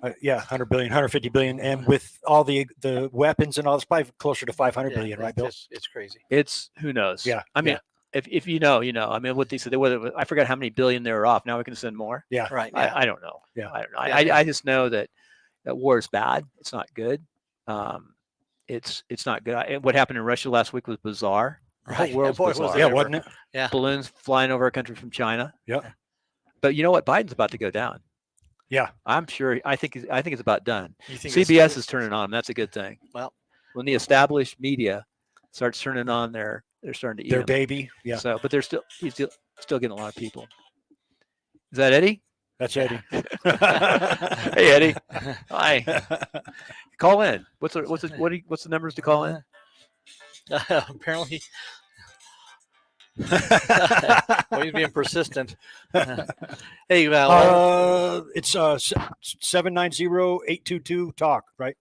Speaker 10: 100 billion, 150 billion, and with all the weapons and all, it's probably closer to 500 billion, right, Bill?
Speaker 11: It's crazy.
Speaker 12: It's who knows?
Speaker 10: Yeah.
Speaker 12: I mean, if you know, you know. I mean, what they said, I forgot how many billion they were off. Now we can send more.
Speaker 10: Yeah.
Speaker 11: Right.
Speaker 12: Yeah. I don't know.
Speaker 10: Yeah.
Speaker 12: I don't know. I just know that war is bad. It's not good. It's not good. What happened in Russia last week was bizarre. The whole world's bizarre.
Speaker 10: Yeah, wasn't it?
Speaker 11: Yeah.
Speaker 12: Balloons flying over our country from China.
Speaker 10: Yeah.
Speaker 12: But you know what? Biden's about to go down.
Speaker 10: Yeah,
Speaker 12: I'm sure. I think it's about done.
Speaker 11: You think
Speaker 12: CBS is turning on. That's a good thing.
Speaker 11: Well,
Speaker 12: when the established media starts turning on, they're starting to eat
Speaker 10: their
Speaker 12: them.
Speaker 10: baby. Yeah.
Speaker 12: So, but he's still getting a lot of people. Is that Eddie?
Speaker 10: That's Eddie.
Speaker 12: Hey, Eddie. Hi. Call in. What's the numbers to call in?
Speaker 11: Apparently. Well, he's being persistent. Hey,
Speaker 10: it's 790-822-TALK, right?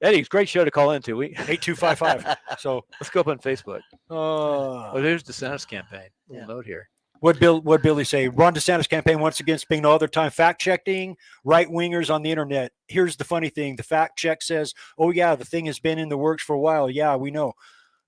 Speaker 12: Eddie, it's a great show to call into.
Speaker 10: 8255. So
Speaker 12: let's go up on Facebook. Oh, there's the DeSantis campaign. Little note here.
Speaker 10: What Billy say? Ron DeSantis campaign once again being no other time fact checking right wingers on the internet. Here's the funny thing: the fact check says, "Oh yeah, the thing has been in the works for a while." Yeah, we know.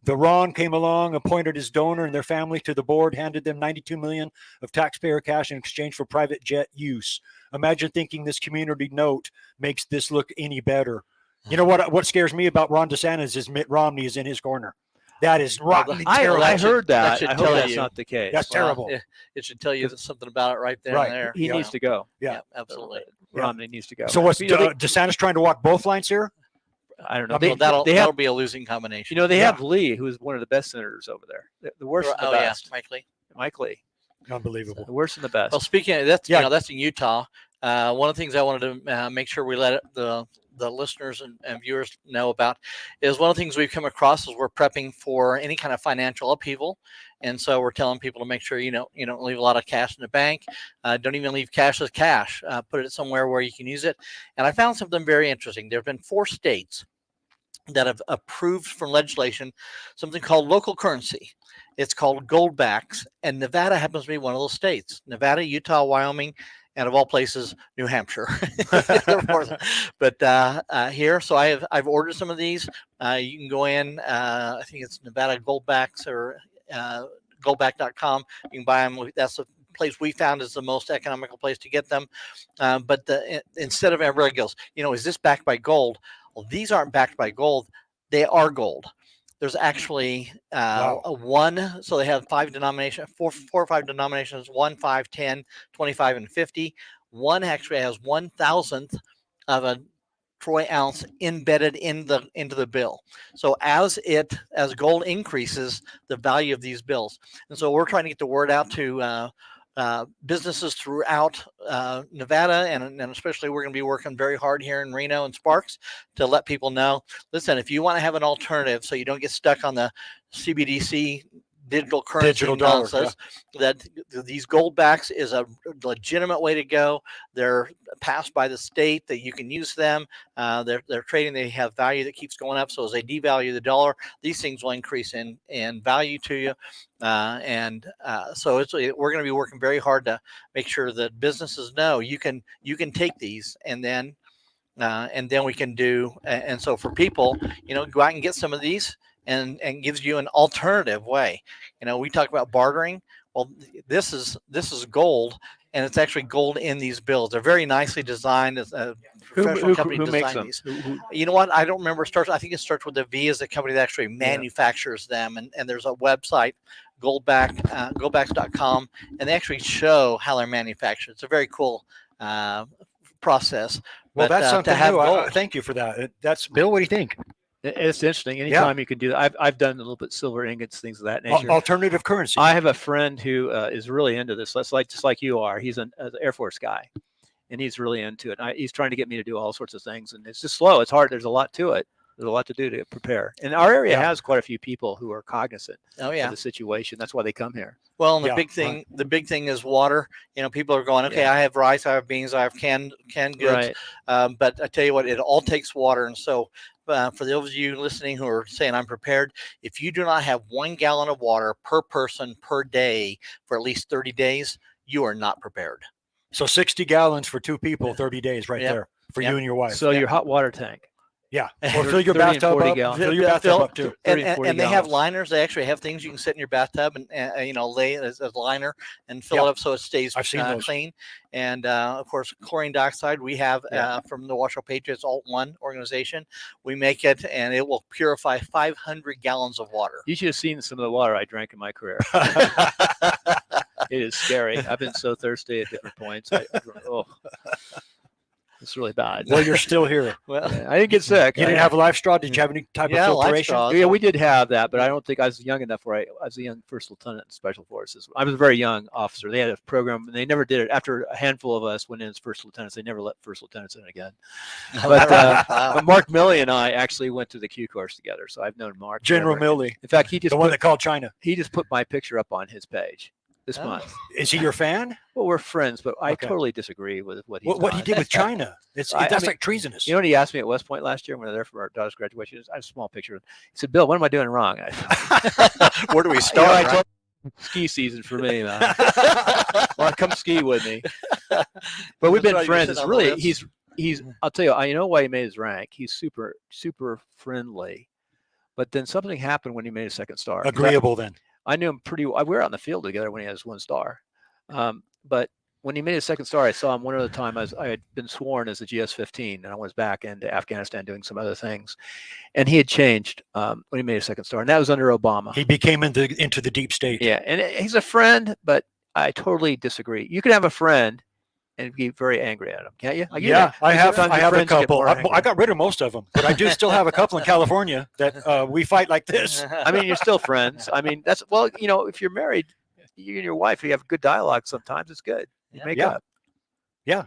Speaker 10: The Ron came along, appointed his donor and their family to the board, handed them $92 million of taxpayer cash in exchange for private jet use. Imagine thinking this community note makes this look any better. You know what scares me about Ron DeSantis is Mitt Romney is in his corner. That is rotten.
Speaker 12: Terrible. I heard that.
Speaker 11: Should
Speaker 12: I
Speaker 11: tell
Speaker 12: hope that's
Speaker 11: you.
Speaker 12: not the case.
Speaker 10: That's terrible.
Speaker 11: It should tell you something about it right there and there.
Speaker 12: He needs to go.
Speaker 10: Yeah,
Speaker 11: absolutely.
Speaker 12: Romney needs to go.
Speaker 10: So what's DeSantis trying to walk both lines here?
Speaker 12: I don't know.
Speaker 11: That'll be a losing combination.
Speaker 12: You know, they have Lee, who is one of the best senators over there. The worst and the best.
Speaker 11: Mike Lee.
Speaker 12: Mike Lee.
Speaker 10: Unbelievable.
Speaker 12: The worst and the best.
Speaker 11: Well, speaking of that's that's in Utah. One of the things I wanted to make sure we let the listeners and viewers know about is one of the things we've come across is we're prepping for any kind of financial upheaval. And so we're telling people to make sure you don't leave a lot of cash in the bank. Don't even leave cash as cash. Put it somewhere where you can use it. And I found something very interesting. There have been 4 states that have approved from legislation something called local currency. It's called gold backs. And Nevada happens to be one of those states. Nevada, Utah, Wyoming, and of all places, New Hampshire. But here, so I've ordered some of these. You can go in. I think it's Nevada Goldbacks or goldback.com. You can buy them. That's the place we found is the most economical place to get them. But instead of everybody goes, is this backed by gold? Well, these aren't backed by gold. They are gold. There's actually a one, so they have four or five denominations: 1, 5, 10, 25, and 50. One actually has 1,000th of a troy ounce embedded into the bill. So as gold increases, the value of these bills, and so we're trying to get the word out to businesses throughout Nevada, and especially we're going to be working very hard here in Reno and Sparks to let people know, listen, if you want to have an alternative so you don't get stuck on the CBDC digital currency nonsense, that these gold backs is a legitimate way to go. They're passed by the state that you can use them. They're trading. They have value that keeps going up. So as they devalue the dollar, these things will increase in value to you. So we're going to be working very hard to make sure that businesses know you can take these and then we can do. And so for people, go out and get some of these. And gives you an alternative way. We talk about bartering. Well, this is gold, and it's actually gold in these bills. They're very nicely designed. As a professional company
Speaker 12: who makes
Speaker 11: designed
Speaker 12: them?
Speaker 11: these. You know what? I don't remember. I think it starts with a V as the company that actually manufactures them. And there's a website, goldbacks.com, and they actually show how they're manufactured. It's a very cool process.
Speaker 10: Well, that's something new.
Speaker 11: Thank
Speaker 10: you for that. That's Bill. What do you think?
Speaker 12: It's interesting. Anytime you can do that. I've done a little bit silver ingots, things of that nature.
Speaker 10: Alternative currency.
Speaker 12: I have a friend who is really into this. Just like you are. He's an Air Force guy, and he's really into it. He's trying to get me to do all sorts of things, and it's just slow. It's hard. There's a lot to it. There's a lot to do to prepare. And our area has quite a few people who are cognizant of the situation. That's why they come here.
Speaker 11: Well, and the big thing is water. People are going, okay, I have rice, I have beans, I have canned goods.
Speaker 12: Right.
Speaker 11: But I tell you what, it all takes water. And so for those of you listening who are saying I'm prepared, if you do not have 1 gallon of water per person per day for at least 30 days, you are not prepared.
Speaker 10: So 60 gallons for 2 people, 30 days right there you and your wife.
Speaker 12: So your hot water tank.
Speaker 10: Yeah, or fill your bathtub up. Fill your bathtub up too.
Speaker 11: And they have liners. They actually have things you can sit in your bathtub and lay it as a liner and fill it up so it stays clean. And of course, chlorine dioxide we have from the Washoe Patriots Alt 1 organization. We make it, and it will purify 500 gallons of water.
Speaker 12: You should have seen some of the water I drank in my career. It is scary. I've been so thirsty at different points. It's really bad.
Speaker 10: Well, you're still here.
Speaker 12: Well, I didn't get sick.
Speaker 10: You didn't have a life straw? Did you have any type of filtration?
Speaker 12: Yeah, we did have that, but I don't think I was young enough where I was a young first lieutenant in Special Forces. I was a very young officer. They had a program, and they never did it. After a handful of us went in as first lieutenants, they never let first lieutenants in again. But Mark Milley and I actually went to the Q course together, so I've known Mark.
Speaker 10: General Milley.
Speaker 12: In fact, he just
Speaker 10: the one that called China.
Speaker 12: He just put my picture up on his page this month.
Speaker 10: Is he your fan?
Speaker 12: Well, we're friends, but I totally disagree with what he
Speaker 10: what he did with China. That's like treasonous.
Speaker 12: You know what he asked me at West Point last year when we were there for our daughter's graduation? I have a small picture. He said, "Bill, what am I doing wrong?"
Speaker 11: Where do we start?
Speaker 12: I told him, ski season for me, man. Well, come ski with me. But we've been friends. It's really he's. I'll tell you. I know why he made his rank. He's super friendly. But then something happened when he made a second star.
Speaker 10: Agreeable then.
Speaker 12: I knew him pretty well. We were out in the field together when he had his 1 star. But when he made his second star, I saw him one other time. I had been sworn as a GS-15, and I was back into Afghanistan doing some other things. And he had changed when he made his second star, and that was under Obama.
Speaker 10: He became into the deep state.
Speaker 12: Yeah, and he's a friend, but I totally disagree. You can have a friend and be very angry at him, can't you?
Speaker 10: I have a couple. I got rid of most of them, but I do still have a couple in California that we fight like this.
Speaker 12: I mean, you're still friends. I mean, if you're married, you and your wife, you have good dialogue sometimes. It's good. You make up.
Speaker 10: Yeah.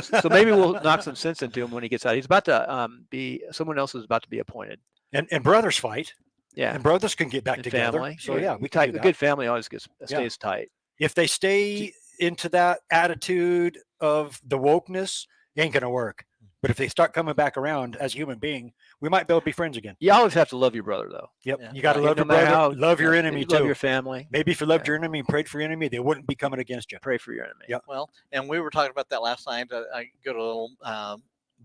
Speaker 12: So maybe we'll knock some sense into him when he gets out. He's about to someone else is about to be appointed.
Speaker 10: And brothers fight.
Speaker 12: Yeah.
Speaker 10: And brothers can get back together.
Speaker 12: Family.
Speaker 10: So
Speaker 12: a good family always stays tight.
Speaker 10: If they stay into that attitude of the wokeness, it ain't going to work. But if they start coming back around as a human being, we might be able to be friends again.
Speaker 12: You always have to love your brother, though.
Speaker 10: Yep.
Speaker 12: Yeah.
Speaker 10: You got to love your
Speaker 12: matter
Speaker 10: brother,
Speaker 12: how-
Speaker 10: love your enemy too.
Speaker 12: Love your family.
Speaker 10: Maybe if you loved your enemy and prayed for your enemy, they wouldn't be coming against you.
Speaker 12: Pray for your enemy.
Speaker 10: Yep.
Speaker 11: Well, and we were talking about that last night. I go to a little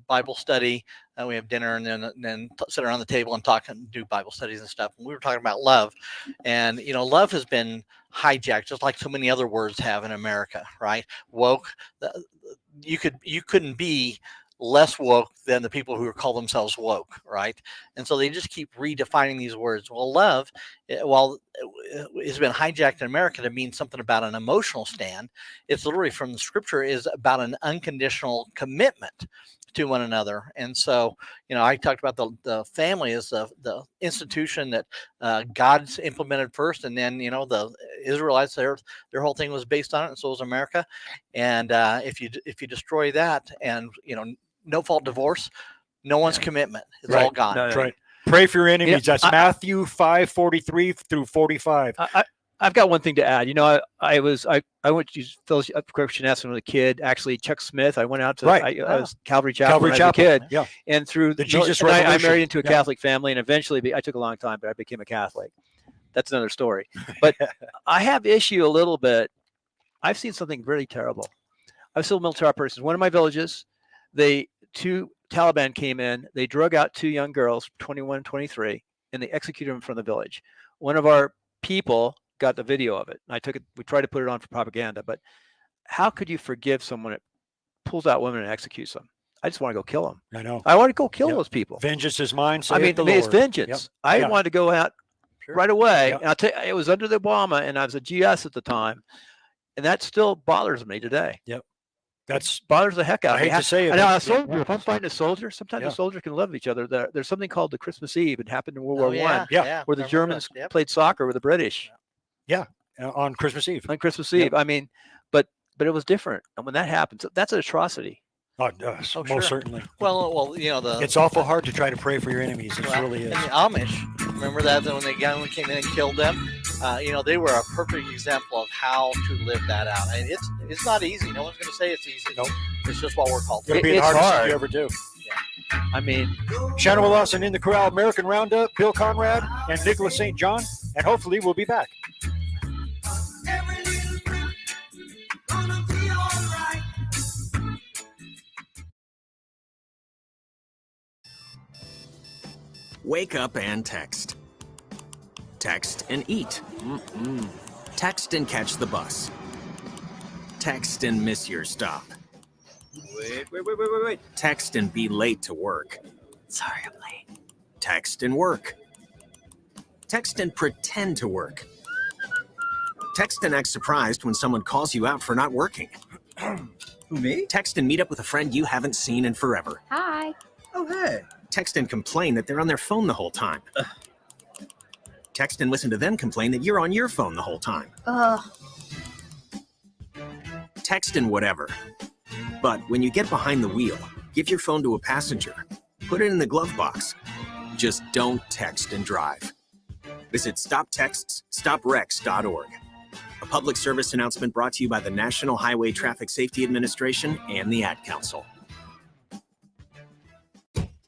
Speaker 11: Bible study. We have dinner and then sit around the table and talk and do Bible studies and stuff. And we were talking about love, and love has been hijacked just like so many other words have in America, right? Woke. You couldn't be less woke than the people who call themselves woke, right? And so they just keep redefining these words. Well, love, while it's been hijacked in America to mean something about an emotional stand, it's literally from the scripture is about an unconditional commitment to one another. And so, I talked about the family as the institution that God's implemented first, and then the Israelites, their whole thing was based on it, and so was America. And if you destroy that, and no fault divorce, no one's commitment, it's all gone.
Speaker 10: That's right. Pray for your enemies. That's Matthew 5:43 through 45.
Speaker 12: I've got one thing to add. I went to fellowship Christian National as a kid. Actually, Chuck Smith. I went out to I was Calvary Chapel when I was a kid.
Speaker 10: Yeah.
Speaker 12: And through
Speaker 10: the Jesus
Speaker 12: and
Speaker 10: Revolution.
Speaker 12: I married into a Catholic family, and eventually I took a long time, but I became a Catholic. That's another story. But I have issue a little bit. I've seen something really terrible. I was still a military person. One of my villages, two Taliban came in. They drug out two young girls, 21 and 23, and they executed them from the village. One of our people got the video of it. I took it. We tried to put it on for propaganda, but how could you forgive someone that pulls out women and executes them? I just want to go kill them.
Speaker 10: I know.
Speaker 12: I want to go kill those people.
Speaker 10: Vengeance is mine.
Speaker 12: I mean, it's vengeance. I wanted to go out right away.
Speaker 10: Yep.
Speaker 12: And I'll tell you, it was under the Obama, and I was a GS at the time, and that still bothers me today.
Speaker 10: Yep. That's
Speaker 12: bothers the heck out of me.
Speaker 10: I hate to say it.
Speaker 12: Now, a
Speaker 10: but-
Speaker 12: soldier, if I'm fighting a soldier, sometimes a soldier can love each other. There's something called the Christmas Eve. It happened in World War I, where the Germans played soccer with the British.
Speaker 10: Yeah, on Christmas Eve.
Speaker 12: On Christmas Eve. I mean, but it was different. And when that happens, that's an atrocity.
Speaker 10: Oh, most certainly.
Speaker 11: Well,
Speaker 10: it's awful hard to try to pray for your enemies. It really is.
Speaker 11: And the Amish, remember that when they came in and killed them? They were a perfect example of how to live that out. And it's not easy. No one's going to say it's easy. Nope. It's just what we're called.
Speaker 10: It'll be the hardest thing you ever do.
Speaker 12: I mean,
Speaker 10: Shanimal, Lawson in the Corral, American Roundup, Bill Conrad, and Nicholas St. John. And hopefully we'll be back.
Speaker 20: Wake up and text. Text and eat. Text and catch the bus. Text and miss your stop. Wait. Text and be late to work. Sorry, I'm late. Text and work. Text and pretend to work. Text and act surprised when someone calls you out for not working. Who, me? Text and meet up with a friend you haven't seen in forever.
Speaker 21: Hi.
Speaker 20: Oh, hey. Text and complain that they're on their phone the whole time. Text and listen to them complain that you're on your phone the whole time.
Speaker 21: Ugh.
Speaker 20: Text and whatever. But when you get behind the wheel, give your phone to a passenger. Put it in the glove box. Just don't text and drive. Visit StopTextsStopWrecks.org. A public service announcement brought to you by the National Highway Traffic Safety Administration and the Ad Council.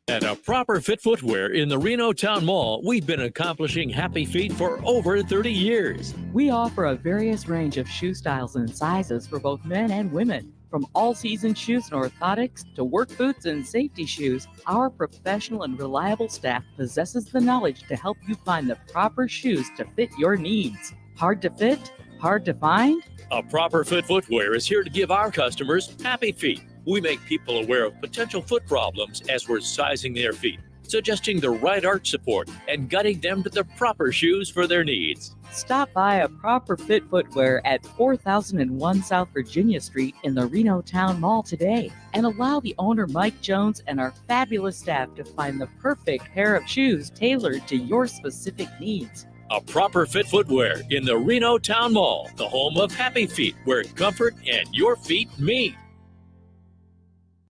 Speaker 14: At A Proper Fit Footwear in the Reno Town Mall, we've been accomplishing happy feet for over 30 years.
Speaker 15: We offer a various range of shoe styles and sizes for both men and women. From all-season shoes and orthotics to work boots and safety shoes, our professional and reliable staff possesses the knowledge to help you find the proper shoes to fit your needs. Hard to fit? Hard to find?
Speaker 14: A Proper Fit Footwear is here to give our customers happy feet. We make people aware of potential foot problems as we're sizing their feet, suggesting the right arch support and guiding them to the proper shoes for their needs.
Speaker 15: Stop by A Proper Fit Footwear at 4001 South Virginia Street in the Reno Town Mall today and allow the owner Mike Jones and our fabulous staff to find the perfect pair of shoes tailored to your specific needs.
Speaker 14: A Proper Fit Footwear in the Reno Town Mall, the home of happy feet, where comfort and your feet meet.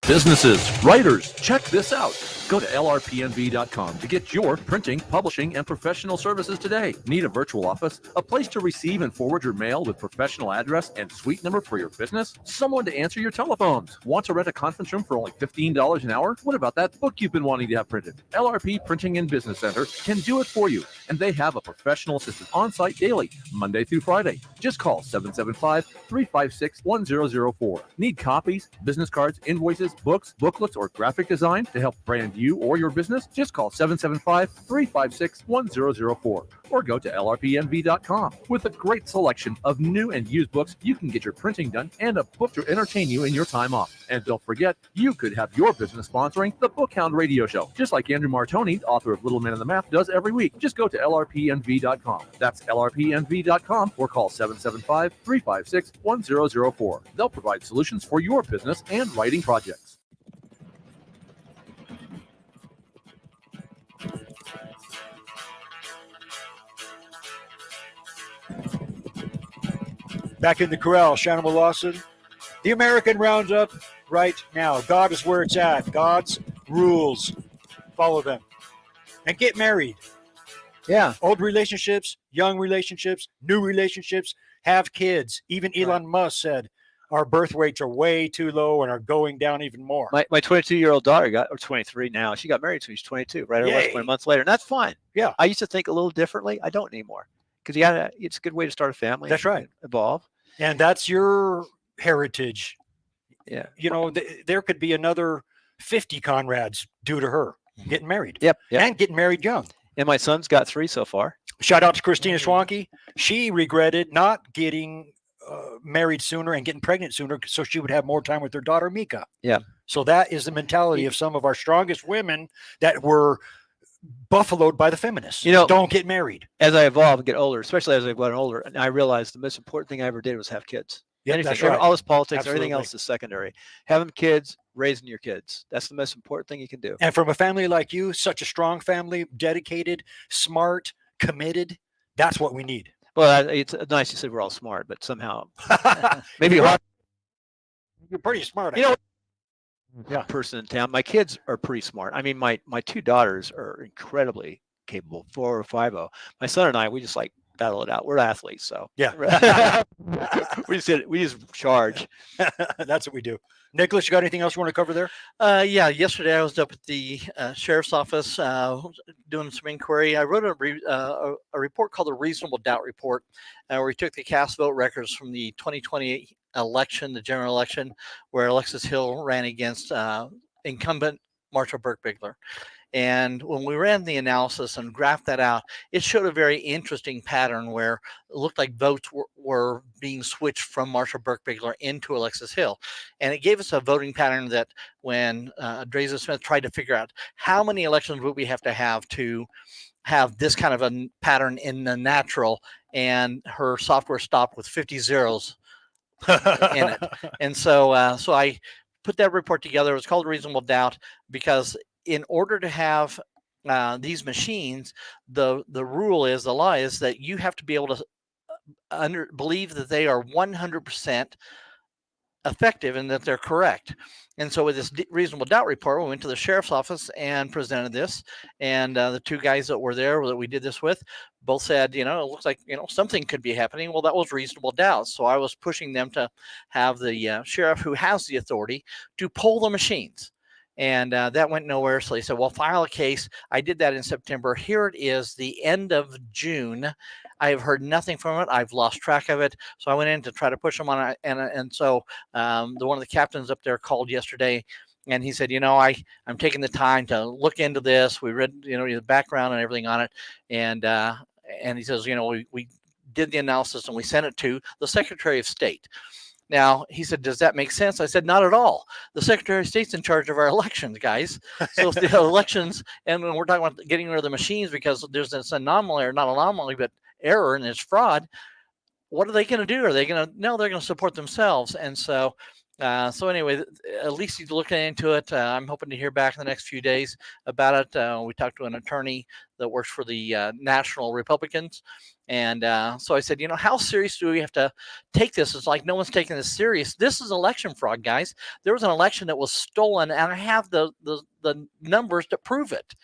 Speaker 9: Businesses, writers, check this out. Go to lrpnv.com to get your printing, publishing, and professional services today. Need a virtual office? A place to receive and forward your mail with professional address and suite number for your business? Someone to answer your telephones? Want to rent a conference room for only $15 an hour? What about that book you've been wanting to have printed? LRP Printing and Business Center can do it for you, and they have a professional assistant on site daily, Monday through Friday. Just call 775-356-1004. Need copies, business cards, invoices, books, booklets, or graphic design to help brand you or your business? Just call 775-356-1004 or go to lrpnv.com. With a great selection of new and used books, you can get your printing done and a book to entertain you in your time off. And don't forget, you could have your business sponsoring the Bookhound Radio Show, just like Andrew Martoni, author of Little Man in the Math, does every week. Just go to lrpnv.com. That's lrpnv.com or call 775-356-1004. They'll provide solutions for your business and writing projects.
Speaker 10: Back in the corral, Shanimal, Lawson. The American Roundup right now. God is where it's at. God's rules. Follow them. And get married.
Speaker 12: Yeah.
Speaker 10: Old relationships, young relationships, new relationships, have kids. Even Elon Musk said our birth rates are way too low and are going down even more.
Speaker 12: My 22-year-old daughter or 23 now. She got married when she was 22, right? Or less than 20 months later. And that's fine.
Speaker 10: Yeah.
Speaker 12: I used to think a little differently. I don't anymore. Because it's a good way to start a family.
Speaker 10: That's right.
Speaker 12: Evolve.
Speaker 10: And that's your heritage.
Speaker 12: Yeah.
Speaker 10: You know, there could be another 50 Conrads due to her getting married.
Speaker 12: Yep.
Speaker 10: And getting married young.
Speaker 12: And my son's got 3 so far.
Speaker 10: Shout out to Christina Schwanke. She regretted not getting married sooner and getting pregnant sooner so she would have more time with her daughter, Mika.
Speaker 12: Yeah.
Speaker 10: So that is the mentality of some of our strongest women that were buffaloed by the feminists.
Speaker 12: You know,
Speaker 10: don't get married.
Speaker 12: As I evolve and get older, especially as I've gotten older, and I realized the most important thing I ever did was have kids.
Speaker 10: Yeah,
Speaker 12: Anything,
Speaker 10: that's right.
Speaker 12: all this politics,
Speaker 10: Absolutely.
Speaker 12: everything else is secondary. Having kids, raising your kids. That's the most important thing you can do.
Speaker 10: And from a family like you, such a strong family, dedicated, smart, committed, that's what we need.
Speaker 12: Well, it's nice you said we're all smart, but somehow maybe you're
Speaker 10: pretty smart.
Speaker 12: You know, person in town. My kids are pretty smart. I mean, my 2 daughters are incredibly capable, 4 or 5-0. My son and I, we just like battle it out. We're athletes, so
Speaker 10: yeah,
Speaker 12: we just charge.
Speaker 10: That's what we do. Nicholas, you got anything else you want to cover there?
Speaker 11: Yeah, yesterday I was up at the sheriff's office doing some inquiry. I wrote a report called the Reasonable Doubt Report, where we took the cast vote records from the 2020 election, the general election, where Alexis Hill ran against incumbent Marsha Burke-Bigler. And when we ran the analysis and graphed that out, it showed a very interesting pattern where it looked like votes were being switched from Marsha Burke-Bigler into Alexis Hill. And it gave us a voting pattern that when Dreza Smith tried to figure out how many elections would we have to have this kind of a pattern in the natural, and her software stopped with 50 zeros in it. And so I put that report together. It was called Reasonable Doubt because in order to have these machines, the law is that you have to be able to believe that they are 100% effective and that they're correct. And so with this reasonable doubt report, we went to the sheriff's office and presented this. And the 2 guys that were there that we did this with both said, it looks like, something could be happening. Well, that was reasonable doubt. So I was pushing them to have the sheriff who has the authority to pull the machines. And that went nowhere. So they said, well, file a case. I did that in September. Here it is, the end of June. I have heard nothing from it. I've lost track of it. So I went in to try to push them on it. And so one of the captains up there called yesterday, and he said, I'm taking the time to look into this. We read, the background and everything on it. And he says, we did the analysis and we sent it to the Secretary of State. Now, he said, does that make sense? I said, not at all. The Secretary of State's in charge of our elections, guys. So if the elections, and when we're talking about getting rid of the machines because there's this anomaly, or not anomaly, but error, and it's fraud, what are they going to do? Are they going to, no, they're going to support themselves. And so So anyway, at least he's looking into it. I'm hoping to hear back in the next few days about it. We talked to an attorney that works for the National Republicans. And so I said, how serious do we have to take this? It's like no one's taking this serious. This is election fraud, guys. There was an election that was stolen, and I have the numbers to prove it.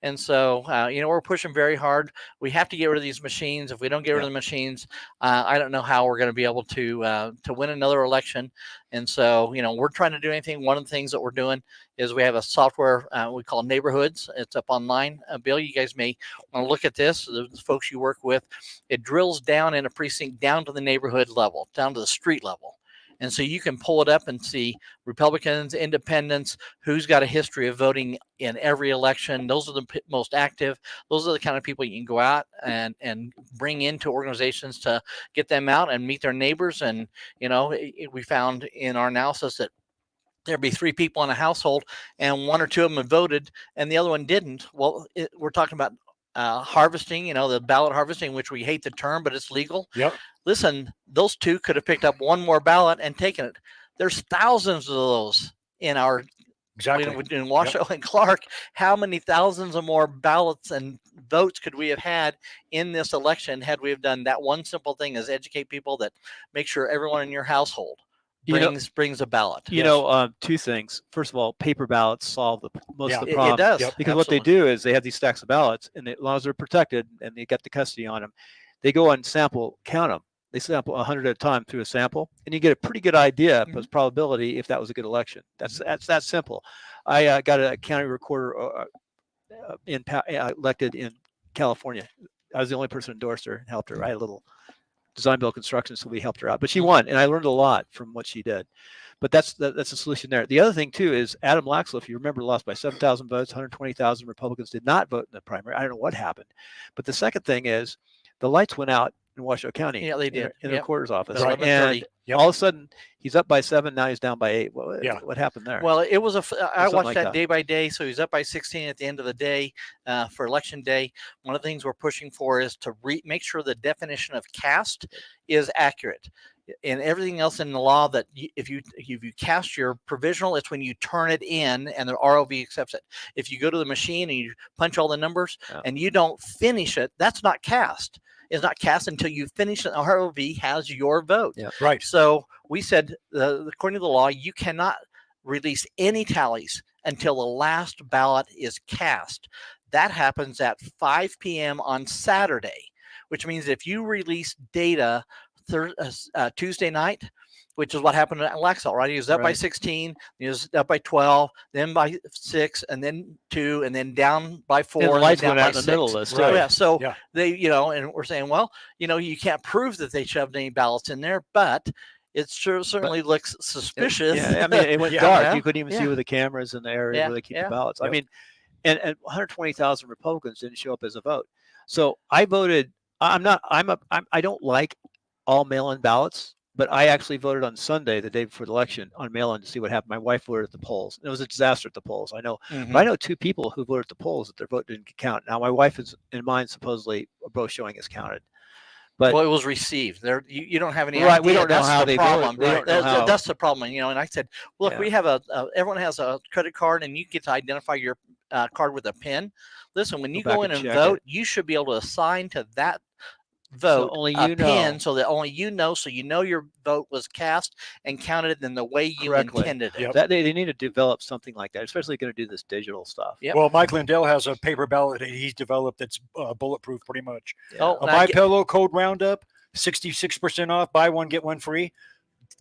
Speaker 11: And so, we're pushing very hard. We have to get rid of these machines. If we don't get rid of the machines, I don't know how we're going to be able to win another election. And so, we're trying to do anything. One of the things that we're doing is we have a software we call Neighborhoods. It's up online. Bill, you guys may want to look at this. The folks you work with, it drills down in a precinct down to the neighborhood level, down to the street level. And so you can pull it up and see Republicans, independents, who's got a history of voting in every election. Those are the most active. Those are the kind of people you can go out and bring into organizations to get them out and meet their neighbors. And, we found in our analysis that there'd be 3 people in a household and 1 or 2 of them had voted and the other one didn't. Well, we're talking about harvesting, the ballot harvesting, which we hate the term, but it's legal.
Speaker 10: Yep.
Speaker 11: Listen, those 2 could have picked up 1 more ballot and taken it. There's thousands of those in our in Washoe and Clark. How many thousands of more ballots and votes could we have had in this election had we have done that one simple thing, is educate people, that make sure everyone in your household brings a ballot.
Speaker 12: 2 things. First of all, paper ballots solve most of the problem.
Speaker 11: It does.
Speaker 12: Because what they do is they have these stacks of ballots, and as long as they're protected and they get the custody on them, they go and count them. They sample 100 at a time through a sample, and you get a pretty good idea of its probability if that was a good election. That's that simple. I got a county recorder elected in California. I was the only person who endorsed her and helped her. I had a little design build construction, so we helped her out. But she won, and I learned a lot from what she did. But that's the solution there. The other thing too is Adam Laxalt, if you remember, lost by 7,000 votes. 120,000 Republicans did not vote in the primary. I don't know what happened. But the second thing is the lights went out in Washoe County.
Speaker 11: Yeah, they did.
Speaker 12: In the recorder's office.
Speaker 11: Right.
Speaker 12: And all of a sudden, he's up by 7. Now he's down by 8. What happened there?
Speaker 11: Well, it was I watched that day by day. So he's up by 16 at the end of the day for election day. One of the things we're pushing for is to make sure the definition of cast is accurate. And everything else in the law, that if you cast your provisional, it's when you turn it in and the ROV accepts it. If you go to the machine and you punch all the numbers and you don't finish it, that's not cast. It's not cast until you finish it. The ROV has your vote.
Speaker 10: Yeah. Right.
Speaker 11: So we said, according to the law, you cannot release any tallies until the last ballot is cast. That happens at 5 p.m. on Saturday, which means if you release data Tuesday night, which is what happened at Laxalt, right? He was up by 16, he was up by 12, then by 6, and then 2, and then down by 4.
Speaker 12: And the lights
Speaker 11: went
Speaker 12: out in the middle of this.
Speaker 11: Right. Yeah. So they, and we're saying, well, you can't prove that they shoved any ballots in there, but it certainly looks suspicious.
Speaker 12: I mean, it went dark. You couldn't even see with the cameras in the area where they keep the ballots.
Speaker 11: Yep.
Speaker 12: I mean, and 120,000 Republicans didn't show up as a vote. So I voted. I don't like all mail-in ballots, but I actually voted on Sunday, the day before the election, on mail-in to see what happened. My wife voted at the polls. It was a disaster at the polls. I know, but I know 2 people who voted at the polls that their vote didn't count. Now, my wife and mine supposedly are both showing as counted. But
Speaker 11: it was received. There, you don't have any
Speaker 12: right.
Speaker 11: idea.
Speaker 12: We don't know
Speaker 11: That's
Speaker 12: how
Speaker 11: the
Speaker 12: they
Speaker 11: problem.
Speaker 12: voted.
Speaker 11: That's the problem. And I said, look, we have everyone has a credit card, and you get to identify your card with a PIN. Listen, when you go in and vote, you should be able to assign to that vote
Speaker 12: only
Speaker 11: a
Speaker 12: you
Speaker 11: PIN,
Speaker 12: know.
Speaker 11: so that only so your vote was cast and counted in the way you intended it.
Speaker 12: That they need to develop something like that, especially going to do this digital stuff.
Speaker 10: Well, Mike Lindell has a paper ballot that he's developed that's bulletproof pretty much.
Speaker 11: Oh,
Speaker 10: My Pillow code Roundup, 66% off, buy one, get one free.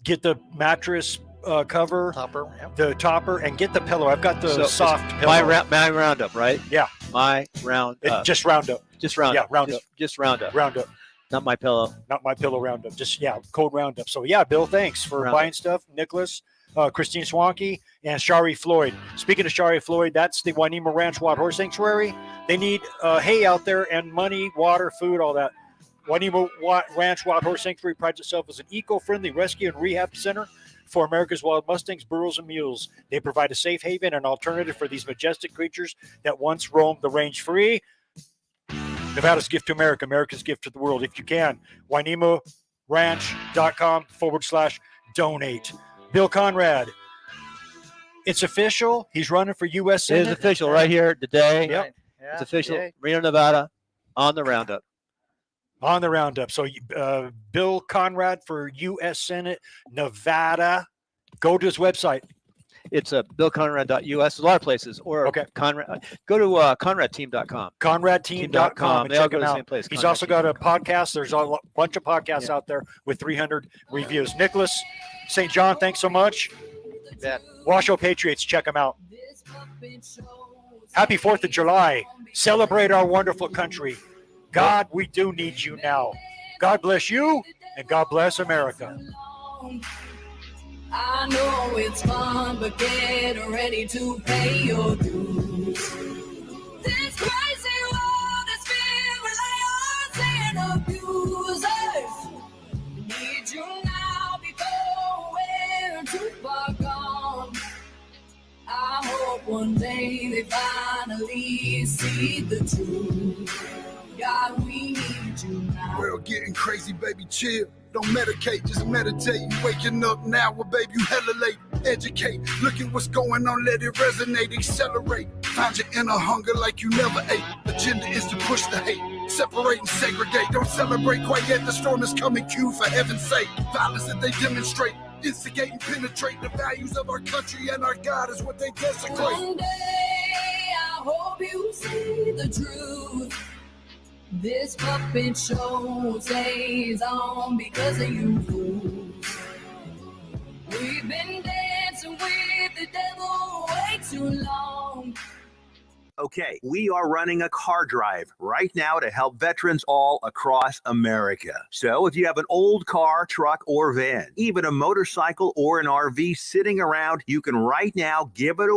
Speaker 10: Get the mattress cover, the topper, and get the pillow. I've got the soft pillow.
Speaker 12: My Roundup, right?
Speaker 10: Yeah.
Speaker 12: My Roundup.
Speaker 10: Just Roundup.
Speaker 12: Just Roundup.
Speaker 10: Yeah, Roundup.
Speaker 12: Just Roundup.
Speaker 10: Roundup.
Speaker 12: Not My Pillow.
Speaker 10: Not My Pillow Roundup. Just, code Roundup. So, Bill, thanks for buying stuff. Nicholas, Christine Swanky, and Shari Floyd. Speaking of Shari Floyd, that's the Wainema Ranch Wild Horse Sanctuary. They need hay out there and money, water, food, all that. Wainema Ranch Wild Horse Sanctuary prides itself as an eco-friendly rescue and rehab center for America's wild mustangs, burros, and mules. They provide a safe haven and alternative for these majestic creatures that once roamed the range free. Nevada's gift to America, America's gift to the world. If you can, WainemoRanch.com/donate. Bill Conrad. It's official. He's running for U.S.
Speaker 12: It
Speaker 10: Senate.
Speaker 12: is official right here today.
Speaker 10: Yep.
Speaker 12: It's official. Reno, Nevada, on the Roundup.
Speaker 10: On the Roundup. So Bill Conrad for U.S. Senate, Nevada. Go to his website.
Speaker 12: It's BillConrad.us. There's a lot of places. Or Conrad. Go to ConradTeam.com.
Speaker 10: ConradTeam.com.
Speaker 12: They all go to the same place.
Speaker 10: He's also got a podcast. There's a bunch of podcasts out there with 300 reviews. Nicholas St. John, thanks so much. Washoe Patriots, check them out. Happy 4th of July. Celebrate our wonderful country. God, we do need you now. God bless you, and God bless America.
Speaker 2: I know it's fun, but get ready to pay your dues. This crazy world is filled with liars and abusers. Need you now before we're too far gone. I hope one day they finally see the truth. God, we need you now.
Speaker 21: World getting crazy, baby, chill. Don't medicate, just meditate. You waking up now, well, baby, you hella late. Educate, look at what's going on, let it resonate, accelerate. Find your inner hunger like you never ate. Agenda is to push the hate, separate and segregate. Don't celebrate quite yet, the storm is coming, Q, for heaven's sake. Violence that they demonstrate, instigate and penetrate. The values of our country and our God is what they desecrate.
Speaker 2: One day, I hope you see the truth. This puppet show stays on because of you fools. We've been dancing with the devil way too long.
Speaker 22: Okay, we are running a car drive right now to help veterans all across America. So if you have an old car, truck, or van, even a motorcycle or an RV sitting around, you can right now give it away.